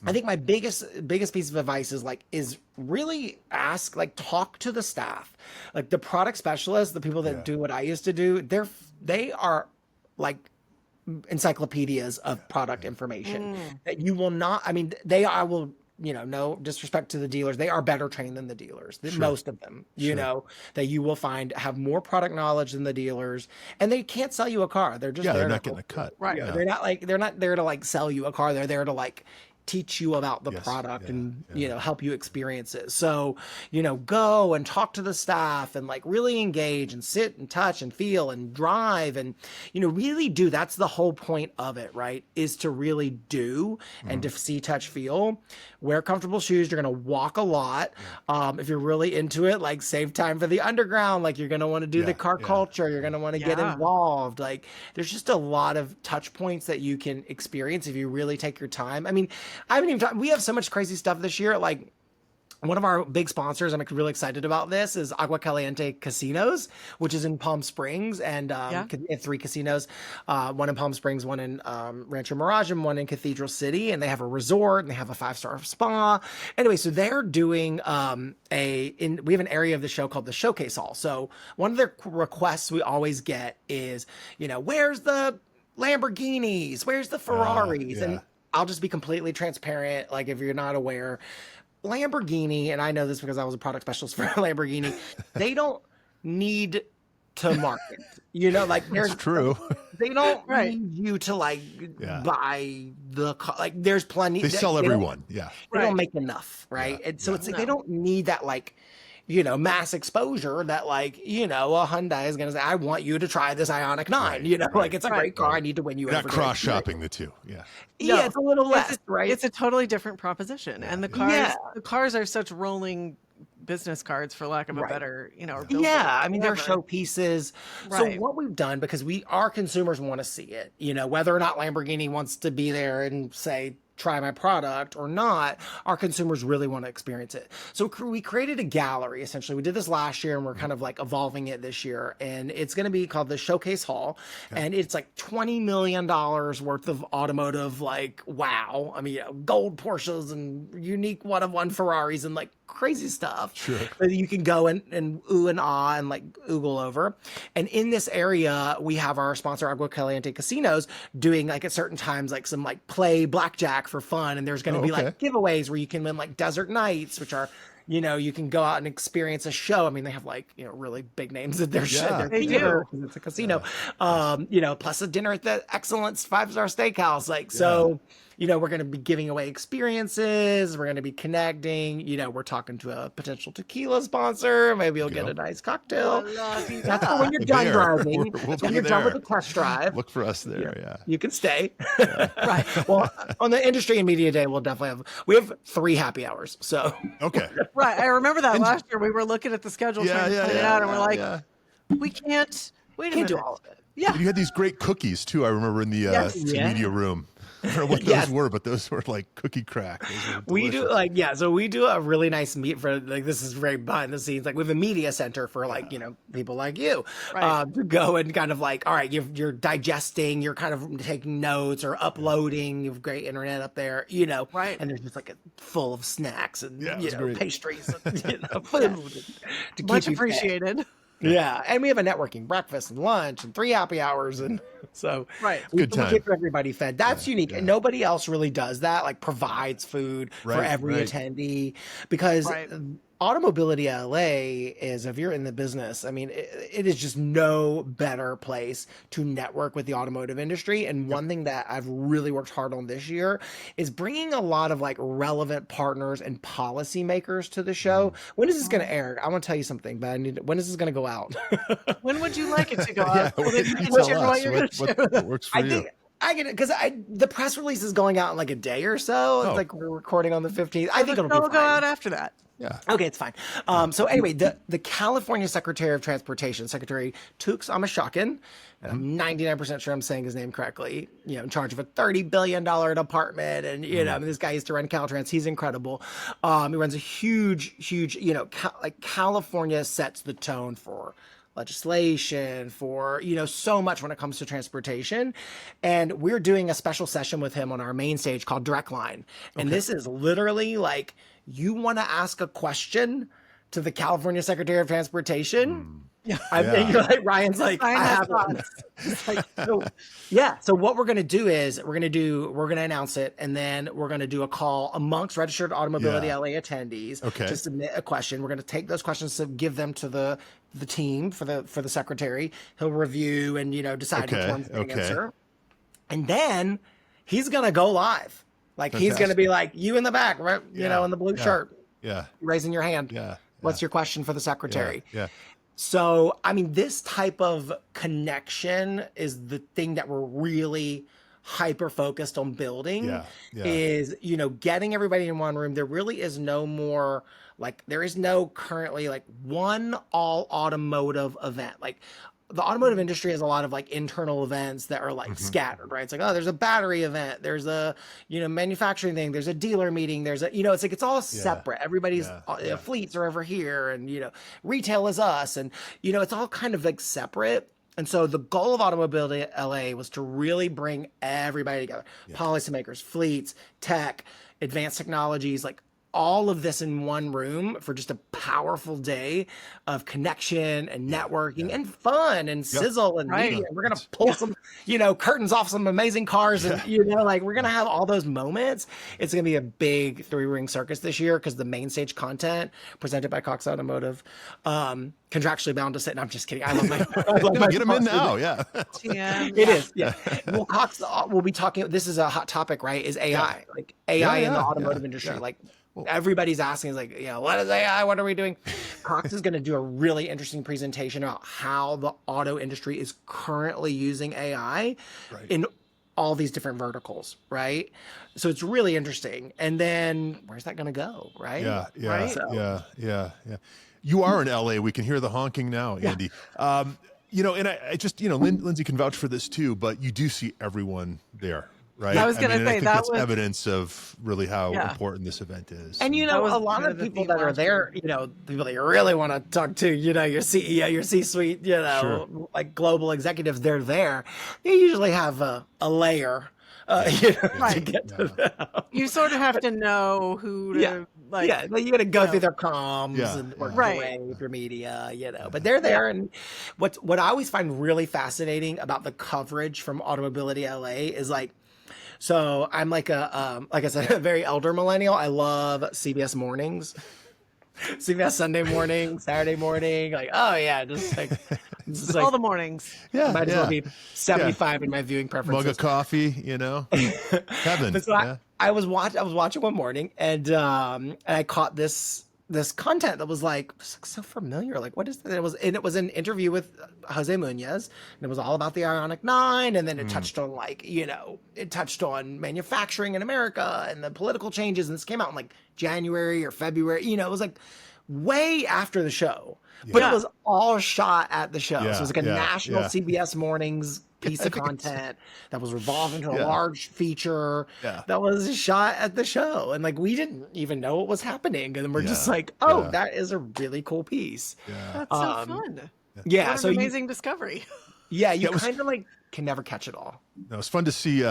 Speaker 1: I think my biggest piece of advice is really talk to the staff, like the product specialists, the people that do what I used to do. They are like encyclopedias of product information that you will not. I mean, I will. No disrespect to the dealers, they are better trained than the dealers. Most of them, that you will find have more product knowledge than the dealers, and they can't sell you a car. They're just
Speaker 2: they're not getting a cut.
Speaker 3: Right.
Speaker 1: They're not there to like sell you a car. They're there to like teach you about the product and help you experience it. So go and talk to the staff and like really engage and sit and touch and feel and drive and really do. That's the whole point of it, right? Is to really do and to see, touch, feel. Wear comfortable shoes. You're gonna walk a lot. If you're really into it, like save time for the underground. Like you're gonna want to do the car culture. You're gonna want to get involved. Like there's just a lot of touch points that you can experience if you really take your time. I mean, I haven't even we have so much crazy stuff this year. Like one of our big sponsors, I'm really excited about this, is Agua Caliente Casinos, which is in Palm Springs, and it's 3 casinos, one in Palm Springs, one in Rancho Mirage, and one in Cathedral City, and they have a resort and they have a 5-star spa. Anyway, so they're doing we have an area of the show called the Showcase Hall. So one of the requests we always get is, where's the Lamborghinis? Where's the Ferraris? And I'll just be completely transparent. Like if you're not aware, Lamborghini, and I know this because I was a product specialist for Lamborghini, they don't need to market. Like there's
Speaker 2: true.
Speaker 1: They don't need you to like buy the car. Like there's plenty.
Speaker 2: They sell everyone. They
Speaker 1: don't make enough, right? And so it's like they don't need that like mass exposure that like, a Hyundai is going to say, I want you to try this Ioniq 9, like it's a great car. I need to win you
Speaker 2: Not
Speaker 1: over.
Speaker 2: cross shopping the two. Yeah.
Speaker 1: Yeah. It's a little less, right?
Speaker 3: It's a totally different proposition. And the cars are such rolling business cards, for lack of a better, or
Speaker 1: I mean, they're showpieces. So what we've done, because our consumers want to see it, whether or not Lamborghini wants to be there and say, try my product or not, our consumers really want to experience it. So we created a gallery, essentially. We did this last year and we're kind of like evolving it this year. And it's going to be called the Showcase Hall. And it's like $20 million worth of automotive, like, wow. I mean, gold Porsches and unique one-of-one Ferraris and like crazy stuff that you can go and ooh and ah and like oogle over. And in this area, we have our sponsor Agua Caliente Casinos doing like at certain times like some like play blackjack for fun, and there's going to be like giveaways where you can win like desert nights, which are you can go out and experience a show. I mean, they have like really big names at their show.
Speaker 3: They do.
Speaker 1: It's a casino. Plus a dinner at the Excellence 5-star Steakhouse. Like so. We're going to be giving away experiences. We're going to be connecting. We're talking to a potential tequila sponsor. Maybe you'll get a nice cocktail. That's for when you're done driving. When you're done with the test drive.
Speaker 2: Look for us there.
Speaker 1: You can stay. Right. Well, on the industry and media day, we'll definitely we have 3 happy hours. So.
Speaker 2: Okay.
Speaker 3: Right. I remember that last year. We were looking at the schedule trying to plan it out, and we're like, we can't. Wait a minute.
Speaker 1: Do all of it.
Speaker 3: Yeah.
Speaker 2: And you had these great cookies too. I remember in the media room. I don't know what those were, but those were like cookie crack.
Speaker 1: We do so we do a really nice meet for like, this is very behind the scenes. Like we have a media center for like, people like you to go and kind of like, all right, you're digesting, you're kind of taking notes or uploading. You have great internet up there,
Speaker 3: Right.
Speaker 1: And there's just like full of snacks and,
Speaker 2: pastries
Speaker 1: and, food to
Speaker 3: Much
Speaker 1: keep you
Speaker 3: appreciated.
Speaker 1: Yeah, and we have a networking breakfast and lunch and 3 happy hours, and so
Speaker 3: Right.
Speaker 2: Good
Speaker 1: we
Speaker 2: time.
Speaker 1: keep everybody fed. That's unique, and nobody else really does that. Like provides food for
Speaker 2: Right,
Speaker 1: every
Speaker 2: right.
Speaker 1: attendee, because
Speaker 3: Right.
Speaker 1: Automobility LA is, if you're in the business, I mean, it is just no better place to network with the automotive industry. And one thing that I've really worked hard on this year is bringing a lot of like relevant partners and policymakers to the show. When is this going to air? I want to tell you something, but when is this going to go out?
Speaker 3: When would you like it to go
Speaker 2: Yeah,
Speaker 3: out?
Speaker 2: you
Speaker 3: Whichever
Speaker 2: tell
Speaker 3: one
Speaker 2: us
Speaker 3: you're gonna
Speaker 2: what
Speaker 3: choose.
Speaker 2: works for
Speaker 1: I
Speaker 2: you.
Speaker 1: think I get it because the press release is going out in like a day or so. It's
Speaker 2: Oh.
Speaker 1: like we're recording on the 15th. I think it'll be
Speaker 3: It'll go out
Speaker 1: fine.
Speaker 3: after that.
Speaker 2: Yeah.
Speaker 1: Okay, it's fine. So anyway, the California Secretary of Transportation, Secretary Tux Amashakin, and I'm 99% sure I'm saying his name correctly, in charge of a $30 billion department. And, this guy used to run Caltrans. He's incredible. He runs a huge, California sets the tone for legislation, for so much when it comes to transportation. And we're doing a special session with him on our main stage called Direct Line. And this is literally like, you want to ask a question to the California Secretary of Transportation? And you're like, Ryan's like, I have one. So what we're going to do is we're going to announce it, and then we're going to do a call amongst registered Automobility LA attendees to submit a question. We're going to take those questions to give them to the team for the secretary. He'll review and decide which one's going to answer. And then he's going to go live. Like he's going to be like, you in the back, right? In the blue shirt.
Speaker 2: Yeah.
Speaker 1: Raising your hand.
Speaker 2: Yeah.
Speaker 1: What's your question for the secretary?
Speaker 2: Yeah.
Speaker 1: So, I mean, this type of connection is the thing that we're really hyper focused on building is, getting everybody in one room. There really is no more, there is no currently one all automotive event. Like the automotive industry has a lot of internal events that are scattered, right? It's like, oh, there's a battery event. There's a, manufacturing thing. There's a dealer meeting. There's a, it's like, it's all separate. Everybody's fleets are over here, and, retail is us. And, it's all kind of separate. And so the goal of Automobility LA was to really bring everybody together, policymakers, fleets, tech, advanced technologies, all of this in one room for just a powerful day of connection and networking and fun and sizzle and media. We're going to pull some, curtains off some amazing cars and, we're going to have all those moments. It's going to be a big 3-ring circus this year because the main stage content presented by Cox Automotive, contractually bound to sit. And I'm just kidding. I love my
Speaker 2: Get them in now. Yeah.
Speaker 1: It is. Yeah. Well, Cox will be talking. This is a hot topic, right? Is AI, AI in the automotive industry. Everybody's asking, what is AI? What are we doing? Cox is going to do a really interesting presentation about how the auto industry is currently using AI in all these different verticals, right? So it's really interesting. And then where's that going to go, right?
Speaker 2: Yeah. You are in LA. We can hear the honking now, Andy. And I just, Lindsay can vouch for this too, but you do see everyone there. Right.
Speaker 3: I was going to say
Speaker 2: I think
Speaker 3: that
Speaker 2: that's
Speaker 3: was
Speaker 2: evidence of really how important this event is.
Speaker 1: And a lot of people that are there, people that you really want to talk to, your CEO, your C-suite, global executives, they're there. You usually have a layer, to get to them.
Speaker 3: You sort of have to know who to
Speaker 1: you got to go through their comms and work your way with your media, But they're there, and what I always find really fascinating about the coverage from Automobility LA is so I'm like I said, a very elder millennial. I love CBS mornings, CBS Sunday morning, Saturday morning. Just
Speaker 3: all the mornings.
Speaker 1: Might as well be 75 in my viewing preferences.
Speaker 2: Mug of coffee, heaven.
Speaker 1: So I was watching one morning, and I caught this content that was so familiar. What is that? It was an interview with Jose Munoz, and it was all about the Ioniq 9, and then it touched on it touched on manufacturing in America and the political changes, and this came out in January or February. It was way after the show, but it was all shot at the show. So it was a national CBS mornings piece of content that was revolved into a large feature that was shot at the show, and we didn't even know what was happening, and we're just that is a really cool piece.
Speaker 3: That's so fun.
Speaker 1: What
Speaker 3: an amazing discovery.
Speaker 1: You kind of can never catch it all.
Speaker 2: No, it's fun to see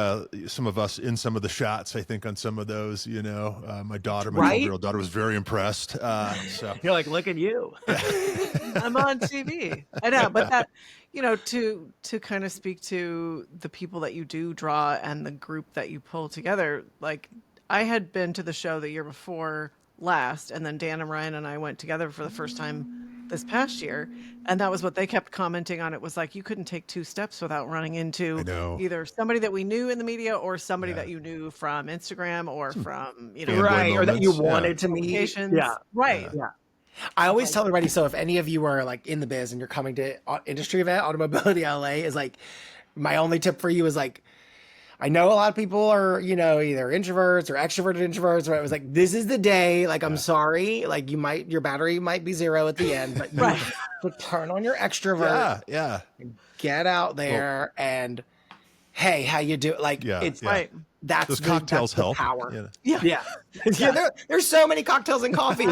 Speaker 2: some of us in some of the shots. I think on some of those, my daughter, my 12-year-old daughter, was very impressed. So
Speaker 1: You're like, look at you.
Speaker 3: I'm on TV. I know, but that, to kind of speak to the people that you do draw and the group that you pull together. Like, I had been to the show the year before last, and then Dan and Ryan and I went together for the first time this past year, and that was what they kept commenting on. It was like, you couldn't take two steps without running into either somebody that we knew in the media or somebody that you knew from Instagram or from
Speaker 1: right, or that you wanted to meet.
Speaker 3: Yeah, right.
Speaker 1: Yeah. I always tell everybody, so if any of you are like in the biz and you're coming to industry event, Automobility LA, is like, my only tip for you is like, I know a lot of people are, either introverts or extroverted introverts, but it was like, this is the day. Like, I'm sorry. Like, your battery might be 0 at the end, but you have to turn on your extrovert.
Speaker 2: Yeah.
Speaker 1: Get out there and, hey, how you do? Like, it's right. That's
Speaker 2: those cocktails help.
Speaker 1: Power. Yeah. There's so many cocktails and coffee.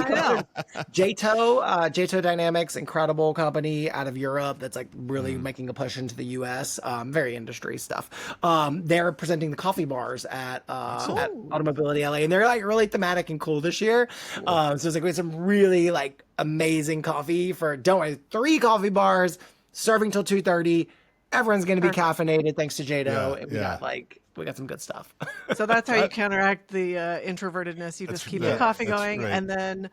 Speaker 1: JTO Dynamics, incredible company out of Europe that's like really making a push into the US. Very industry stuff. They're presenting the coffee bars at Automobility LA, and they're like really thematic and cool this year. So it's like we had some really like amazing coffee for 3 coffee bars serving till 2:30. Everyone's going to be caffeinated thanks to JTO. We got some good stuff.
Speaker 3: So that's how you counteract the introvertedness. You just keep the coffee going, and then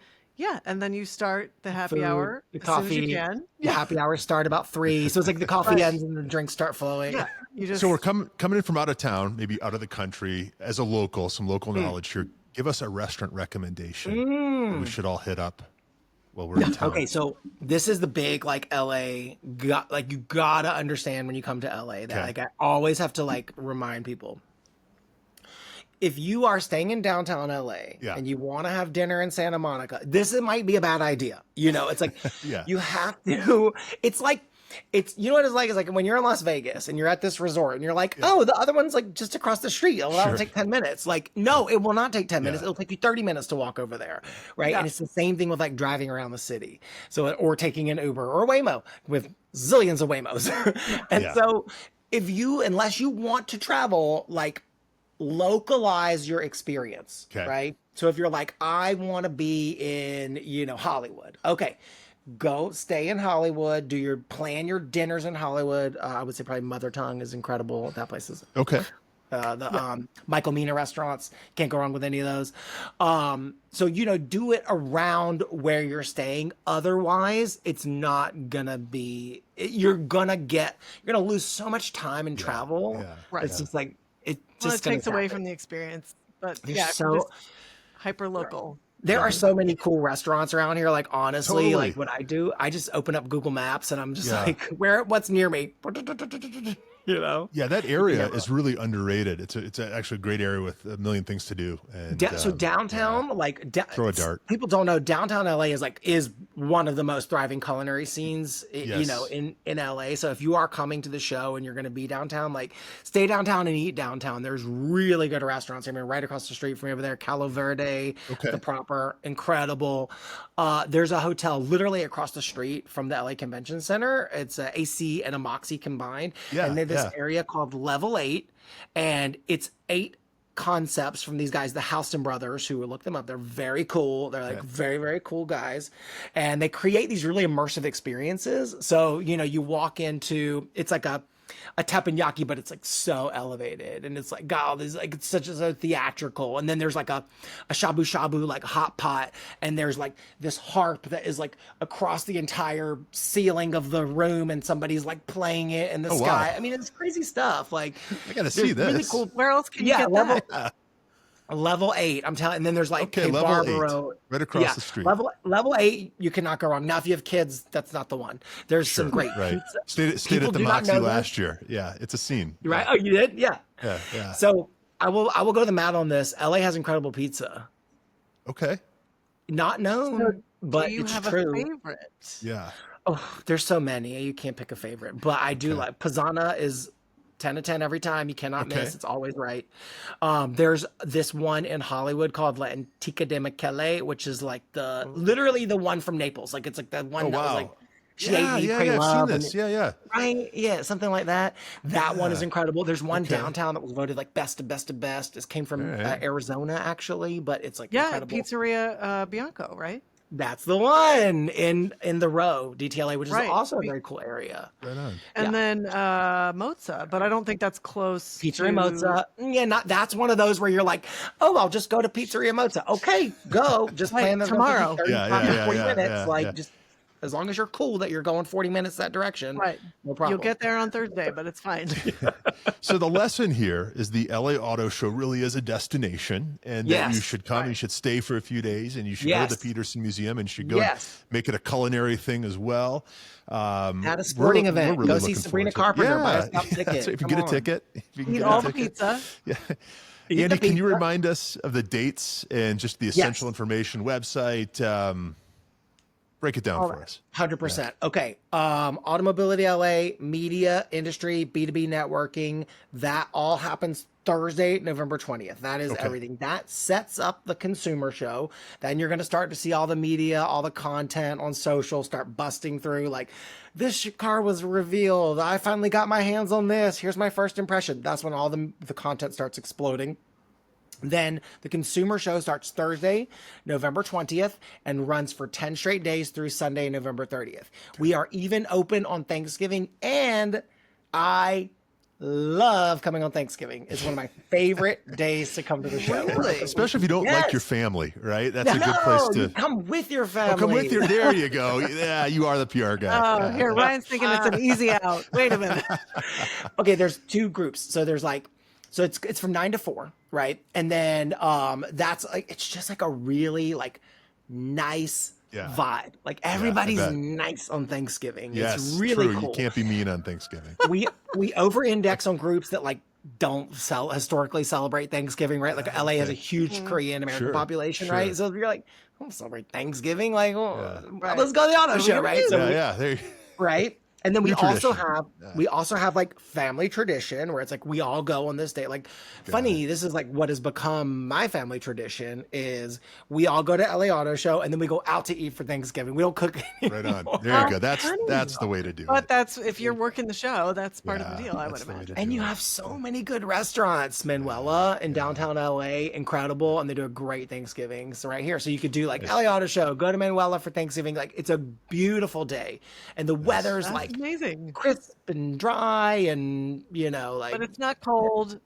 Speaker 3: you start the happy hour
Speaker 1: the
Speaker 3: as
Speaker 1: coffee,
Speaker 3: soon as you can.
Speaker 1: The happy hours start about 3, so it's like the coffee ends and the drinks start flowing.
Speaker 3: Yeah,
Speaker 2: so we're coming in from out of town, maybe out of the country, as a local, some local knowledge here. Give us a restaurant recommendation we should all hit up. Well, we're in town.
Speaker 1: Okay, so this is the big like LA. You gotta understand when you come to LA that like I always have to like remind people. If you are staying in downtown LA and you want to have dinner in Santa Monica, this might be a bad idea. It's like you have to. It's like. It's what it's like. It's like when you're in Las Vegas and you're at this resort and you're like, oh, the other one's like just across the street. It'll take 10 minutes. Like, no, it will not take 10 minutes. It'll take you 30 minutes to walk over there. Right. And it's the same thing with like driving around the city. So, or taking an Uber or Waymo with zillions of Waymos. And so unless you want to travel, like localize your experience. Right. So if you're like, I want to be in, Hollywood. Okay. Go stay in Hollywood. Plan your dinners in Hollywood. I would say probably Mother Tongue is incredible. That place is
Speaker 2: okay.
Speaker 1: Michael Mina restaurants, can't go wrong with any of those. So do it around where you're staying. Otherwise, it's not gonna be. You're gonna lose so much time in travel.
Speaker 2: Yeah.
Speaker 3: Right.
Speaker 1: It's just like it
Speaker 3: takes away from the experience. But
Speaker 1: so
Speaker 3: hyper local.
Speaker 1: There are so many cool restaurants around here. Like, honestly, like what I do, I just open up Google Maps and I'm just like, what's near me?
Speaker 2: Yeah, that area is really underrated. It's actually a great area with a million things to do. And
Speaker 1: so downtown,
Speaker 2: throw a dart.
Speaker 1: People don't know downtown LA is one of the most thriving culinary scenes, in LA. So if you are coming to the show and you're going to be downtown, like stay downtown and eat downtown. There's really good restaurants. I mean, right across the street from me over there, Calo Verde, the Proper, incredible. There's a hotel literally across the street from the LA Convention Center. It's a AC and a Moxie combined.
Speaker 2: Yeah,
Speaker 1: and they have this area called Level 8, and it's 8 concepts from these guys, the Houston brothers, who look them up. They're very cool. They're like very, very cool guys. And they create these really immersive experiences. So, you walk into, it's like a teppanyaki, but it's like so elevated, and it's like, God, there's like, it's such a theatrical. And then there's like a shabu shabu, like hot pot, and there's like this harp that is like across the entire ceiling of the room, and somebody's like playing it in the sky. Wow. I mean, it's crazy stuff. Like,
Speaker 2: I gotta see this.
Speaker 1: Really cool.
Speaker 3: Where else can you get that?
Speaker 1: Level 8, I'm telling. And then there's like
Speaker 2: level
Speaker 1: Barbaro,
Speaker 2: 8, right across the street.
Speaker 1: Level 8, you cannot go wrong. Now, if you have kids, that's not the one. There's some great
Speaker 2: pizza. Stayed at the Moxie last year. Yeah, it's a scene.
Speaker 1: Right? Oh, you did? Yeah.
Speaker 2: Yeah.
Speaker 1: So I will go to the mat on this. LA has incredible pizza.
Speaker 2: Okay.
Speaker 1: Not known, but
Speaker 3: do you
Speaker 1: it's
Speaker 3: have
Speaker 1: true.
Speaker 3: A favorite?
Speaker 2: Yeah.
Speaker 1: Oh, there's so many. You can't pick a favorite, but I do like Pizzana is 10 to 10 every time. You cannot miss. It's always right. There's this one in Hollywood called La Antica de Michele, which is like literally the one from Naples. Like, it's like the one that was like,
Speaker 2: I've seen
Speaker 1: Love,
Speaker 2: this.
Speaker 1: and
Speaker 2: Yeah.
Speaker 1: right, yeah, something like that. That one is
Speaker 2: Yeah.
Speaker 1: incredible. There's one
Speaker 2: Okay.
Speaker 1: downtown that was voted like best of best of best. This came
Speaker 2: All
Speaker 1: from
Speaker 2: right.
Speaker 1: Arizona actually, but it's like
Speaker 3: Yeah,
Speaker 1: incredible.
Speaker 3: Pizzeria Bianco, right?
Speaker 1: That's the one in the row DTLA, which is
Speaker 3: Right.
Speaker 1: also a very cool area.
Speaker 2: Right on.
Speaker 3: And
Speaker 1: Yeah.
Speaker 3: then Mozza, but I don't think that's close
Speaker 1: Pizzeria
Speaker 3: to.
Speaker 1: Mozza. Yeah, not that's one of those where you're like, oh, I'll just go to Pizzeria Mozza. Okay, go. Just
Speaker 3: Like
Speaker 1: plan that's going to take you
Speaker 3: tomorrow.
Speaker 1: 35 to 40 minutes.
Speaker 2: Yeah.
Speaker 1: Like, just as long as you're cool that you're going 40 minutes that direction,
Speaker 3: Right.
Speaker 1: no
Speaker 3: You'll
Speaker 1: problem.
Speaker 3: get there on Thursday, but it's fine.
Speaker 2: So the lesson here is the LA Auto Show really is a destination, and that you
Speaker 1: Yes,
Speaker 2: should come,
Speaker 3: right.
Speaker 2: you should stay for a few days, and you should go to
Speaker 1: Yes.
Speaker 2: the Peterson Museum, and you should go and
Speaker 1: Yes.
Speaker 2: make it a culinary thing as well.
Speaker 1: At a sporting event.
Speaker 2: really
Speaker 1: Go see
Speaker 2: looking
Speaker 1: Sabrina
Speaker 2: forward to it.
Speaker 1: Carpenter. Buy a
Speaker 2: Yeah,
Speaker 1: stop ticket.
Speaker 2: that's right. If you
Speaker 1: Come
Speaker 2: get a
Speaker 1: on.
Speaker 2: ticket, if you can
Speaker 3: Eat
Speaker 2: get
Speaker 3: all
Speaker 2: a
Speaker 3: the
Speaker 2: ticket.
Speaker 3: pizza.
Speaker 2: Yeah.
Speaker 1: Eat
Speaker 2: Andy,
Speaker 1: the
Speaker 2: can you
Speaker 1: pizza.
Speaker 2: remind us of the dates and just the essential information, website? Break it down for us.
Speaker 1: 100%. Okay. Automobility LA, media, industry, B2B networking, that all happens Thursday, November 20th. That is everything. That sets up the consumer show. Then you're going to start to see all the media, all the content on social start busting through. Like, this car was revealed. I finally got my hands on this. Here's my first impression. That's when all the content starts exploding. Then the consumer show starts Thursday, November 20th, and runs for 10 straight days through Sunday, November 30th. We are even open on Thanksgiving, and I love coming on Thanksgiving. It's one of my favorite days to come to the show.
Speaker 3: Really?
Speaker 2: Especially if you don't like
Speaker 1: Yes.
Speaker 2: your family, right? That's a good place
Speaker 1: You
Speaker 2: to
Speaker 1: come with your family.
Speaker 2: come with your. There you go. Yeah, you are the PR guy.
Speaker 3: Oh, here, Ryan's thinking it's an easy out. Wait a minute.
Speaker 1: Okay, there's two groups. So there's like, so it's from 9 to 4, right? And then that's like, it's just like a really like nice vibe. Like everybody's nice on Thanksgiving.
Speaker 2: Yes,
Speaker 1: It's really
Speaker 2: true.
Speaker 1: cool.
Speaker 2: You can't be mean on Thanksgiving.
Speaker 1: we over index on groups that like don't historically celebrate Thanksgiving, right? Like LA has a huge Korean American population, right? So if you're like, I don't celebrate Thanksgiving, like, well, let's go to the auto show, right? So
Speaker 2: There you
Speaker 1: right. And then we
Speaker 2: New
Speaker 1: also
Speaker 2: tradition.
Speaker 1: have like family tradition where it's like we all go on this day. Like funny, this is like what has become my family tradition is we all go to LA Auto Show and then we go out to eat for Thanksgiving. We don't cook
Speaker 2: right on. There you go. That's the way to do
Speaker 3: But
Speaker 2: it.
Speaker 3: that's if you're working the show, that's part of the deal, I would
Speaker 2: that's the way to
Speaker 3: imagine.
Speaker 2: do
Speaker 1: And you
Speaker 2: it.
Speaker 1: have so many good restaurants. Manuela in downtown LA, incredible, and they do a great Thanksgiving. So right here, so you could do like LA Auto Show, go to Manuela for Thanksgiving. Like it's a beautiful day, and the weather's
Speaker 3: That's
Speaker 1: like
Speaker 3: amazing.
Speaker 1: crisp and dry, and like.
Speaker 3: But it's not cold.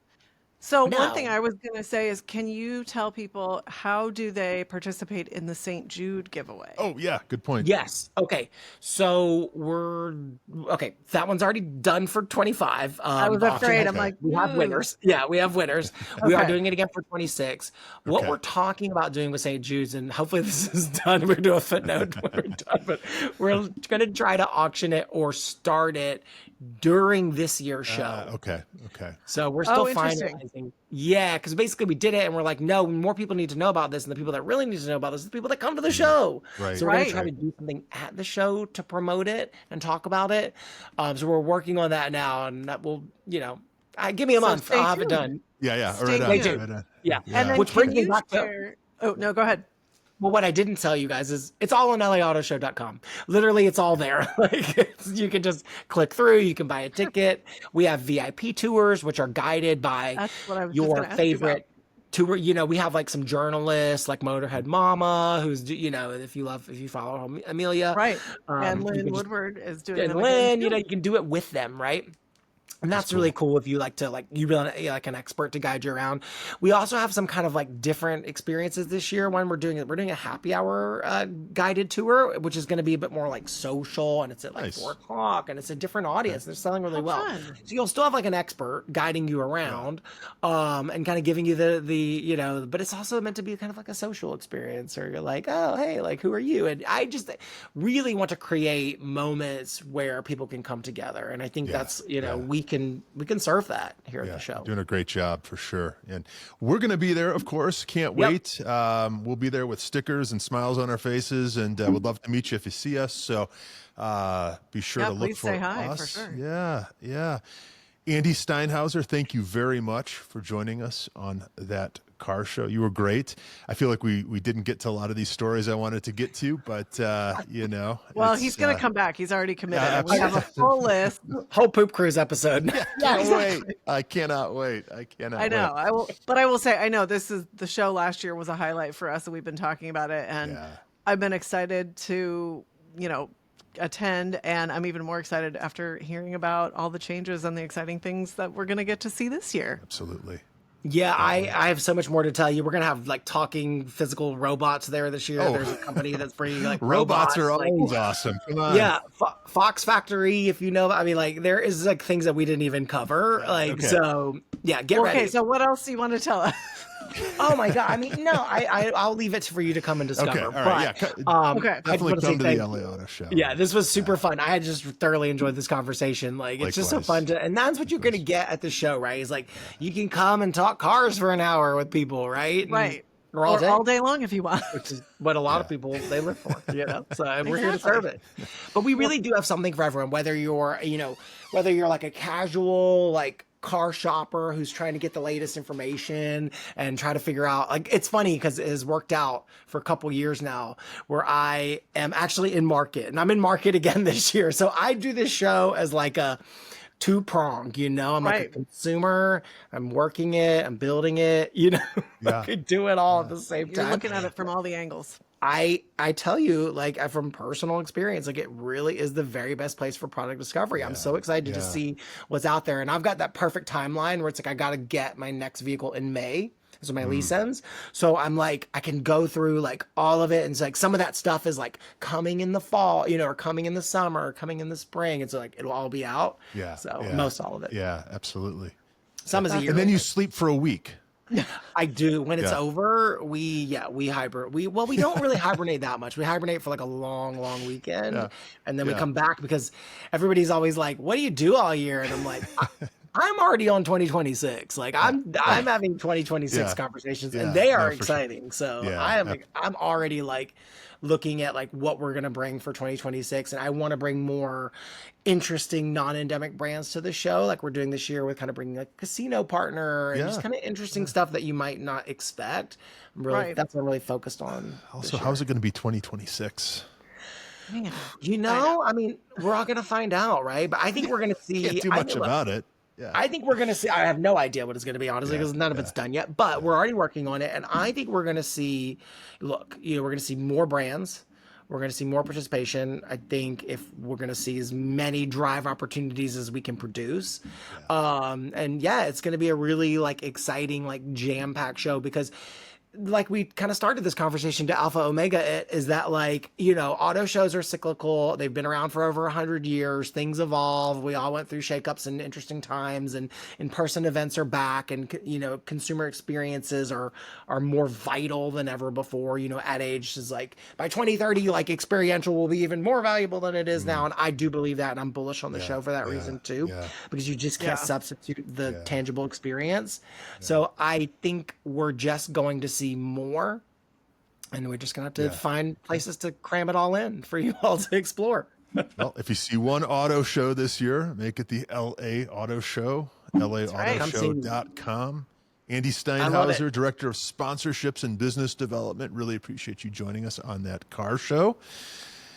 Speaker 3: So
Speaker 1: No.
Speaker 3: one thing I was going to say is, can you tell people how do they participate in the St. Jude giveaway?
Speaker 2: Oh yeah, good point.
Speaker 1: Yes. Okay. So that one's already done for 25.
Speaker 3: I was
Speaker 1: the auction
Speaker 3: afraid.
Speaker 1: has-
Speaker 3: I'm like,
Speaker 1: we have
Speaker 3: "Ooh."
Speaker 1: winners. Yeah, we have winners. We are
Speaker 3: Okay.
Speaker 1: doing it again for 26. What
Speaker 2: Okay.
Speaker 1: we're talking about doing with St. Jude's, and hopefully this is done. We're going to do a footnote when we're done, but we're going to try to auction it or start it during this year's show.
Speaker 2: Okay.
Speaker 1: So we're still
Speaker 3: interesting.
Speaker 1: finalizing. Yeah, because basically we did it and we're like, no, more people need to know about this. And the people that really need to know about this are the people that come to the show.
Speaker 2: Right.
Speaker 1: So we're going
Speaker 3: Right.
Speaker 1: to try to do something at the show to promote it and talk about it. So we're working on that now. And that will, give me a month.
Speaker 3: stay
Speaker 1: I'll have it
Speaker 3: tuned.
Speaker 1: done.
Speaker 2: Yeah.
Speaker 3: Stay
Speaker 2: Right on.
Speaker 3: tuned.
Speaker 2: Right on.
Speaker 1: Yeah.
Speaker 3: And then
Speaker 1: Which
Speaker 3: can
Speaker 1: brings me
Speaker 3: you
Speaker 1: back to.
Speaker 3: share? Oh, no, go ahead.
Speaker 1: Well, what I didn't tell you guys is it's all on LAAutoshow.com. Literally, it's all there. You can just click through. You can buy a ticket. We have VIP tours, which are guided by
Speaker 3: That's what I was just
Speaker 1: your
Speaker 3: gonna ask you about.
Speaker 1: favorite tour. We have like some journalists, like Motorhead Mama, who's if you follow Amelia,
Speaker 3: Right. And
Speaker 1: you
Speaker 3: Lynn
Speaker 1: can just-
Speaker 3: Woodward is doing
Speaker 1: and
Speaker 3: them
Speaker 1: Lynn,
Speaker 3: again, too.
Speaker 1: you can do it with them, right? And that's really cool if you like to you really like an expert to guide you around. We also have some kind of like different experiences this year. One we're doing a happy hour guided tour, which is going to be a bit more like social, and it's at like
Speaker 2: Nice.
Speaker 1: 4:00, and it's a different audience. They're selling really well,
Speaker 3: fun.
Speaker 1: so you'll still have like an expert guiding you around, and kind of giving you the but it's also meant to be kind of like a social experience, or you're like, oh hey, like who are you? And I just really want to create moments where people can come together, and I think that's we can serve that here at the show.
Speaker 2: Doing a great job for sure. And we're going to be there, of course. Can't wait. We'll be there with stickers and smiles on our faces, and we'd love to meet you if you see us. So be sure to look
Speaker 3: please
Speaker 2: for
Speaker 3: say hi,
Speaker 2: us.
Speaker 3: for sure.
Speaker 2: Yeah. Andy Steinhauser, thank you very much for joining us on That Car Show. You were great. I feel like we didn't get to a lot of these stories I wanted to get to, but
Speaker 3: Well, he's going to come back. He's already committed.
Speaker 2: Yeah,
Speaker 3: We have a full list.
Speaker 1: Whole Poop Cruise episode.
Speaker 2: Can't wait. I cannot wait. I
Speaker 3: know. I will, but I will say, I know this is the show last year was a highlight for us, and we've been talking about it, and I've been excited to, attend, and I'm even more excited after hearing about all the changes and the exciting things that we're going to get to see this year.
Speaker 2: Absolutely.
Speaker 1: Yeah, I have so much more to tell you. We're gonna have like talking physical robots there this year. There's a company that's bringing like
Speaker 2: robots are always awesome. Come on.
Speaker 1: Yeah, Fox Factory. If you know, I mean, like there is like things that we didn't even cover. So yeah, get ready.
Speaker 3: Okay, so what else do you want to tell us?
Speaker 1: Oh my God! I mean, no, I'll leave it for you to come and discover.
Speaker 2: Okay, all right, definitely come to the LA Auto Show.
Speaker 1: Yeah, this was super fun. I just thoroughly enjoyed this conversation. Like, it's just so fun and that's what you're gonna get at the show, right? Is like you can come and talk cars for an hour with people, right?
Speaker 3: Right.
Speaker 1: Or
Speaker 3: all day long if you want.
Speaker 1: Which is what a lot of people they live for, So we're here to serve it. But we really do have something for everyone. Whether you're like a casual like car shopper who's trying to get the latest information and try to figure out, like, it's funny because it has worked out for a couple years now where I am actually in market, and I'm in market again this year. So I do this show as like a two-pronged, I'm like a consumer, I'm working it, I'm building it, I could do it all at the same time.
Speaker 3: You're looking at it from all the angles.
Speaker 1: I tell you, like, from personal experience, like, it really is the very best place for product discovery. I'm so excited to see what's out there. And I've got that perfect timeline where it's like, I got to get my next vehicle in May. So my lease ends. So I'm like, I can go through like all of it. And it's like, some of that stuff is like coming in the fall, or coming in the summer, or coming in the spring. It's like, it'll all be out. Most all of it.
Speaker 2: Yeah, absolutely.
Speaker 1: Some is a year.
Speaker 2: And then you sleep for a week.
Speaker 1: I do. When it's over, we hibernate. We don't really hibernate that much. We hibernate for like a long weekend, and then we come back because everybody's always like, "What do you do all year?" And I'm like, I'm already on 2026. Like I'm having 2026 conversations, and they are exciting. Sure. So I'm already like looking at like what we're gonna bring for 2026, and I want to bring more interesting non-endemic brands to the show, like we're doing this year with kind of bringing a casino partner and just kind of interesting stuff that you might not expect. That's what I'm really focused on.
Speaker 2: Also, how's it going to be 2026?
Speaker 1: I mean, we're all going to find out, right? But I think we're going to see.
Speaker 2: Can't do much about it.
Speaker 1: Yeah. I think we're going to see. I have no idea what it's going to be, honestly, because none of it's done yet. But we're already working on it, and I think we're going to see. Look, we're going to see more brands. We're going to see more participation. I think if we're going to see as many drive opportunities as we can produce. It's going to be a really like exciting, like jam-packed show because like we kind of started this conversation to Alpha Omega is that like, auto shows are cyclical. They've been around for over 100 years. Things evolve. We all went through shakeups and interesting times, and in-person events are back, and, consumer experiences are more vital than ever before. Ad age is like by 2030, like experiential will be even more valuable than it is now. And I do believe that. And I'm bullish on the show for that reason too, because you just can't substitute the tangible experience. So I think we're just going to see more, and we're just gonna have to find places to cram it all in for you all to explore.
Speaker 2: Well, if you see one auto show this year, make it the LA Auto Show, LAAutoShow.com. Andy Steinhauser, Director of Sponsorships and Business Development. Really appreciate you joining us on That Car Show.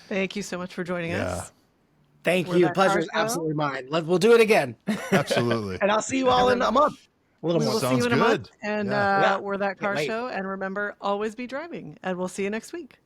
Speaker 3: Thank you so much for joining us.
Speaker 1: Thank you. Pleasure is absolutely mine. We'll do it again.
Speaker 2: Absolutely.
Speaker 1: And I'll see you all in a month.
Speaker 3: We will see you in a month, and we're That Car Show. And remember, always be driving. And we'll see you next week.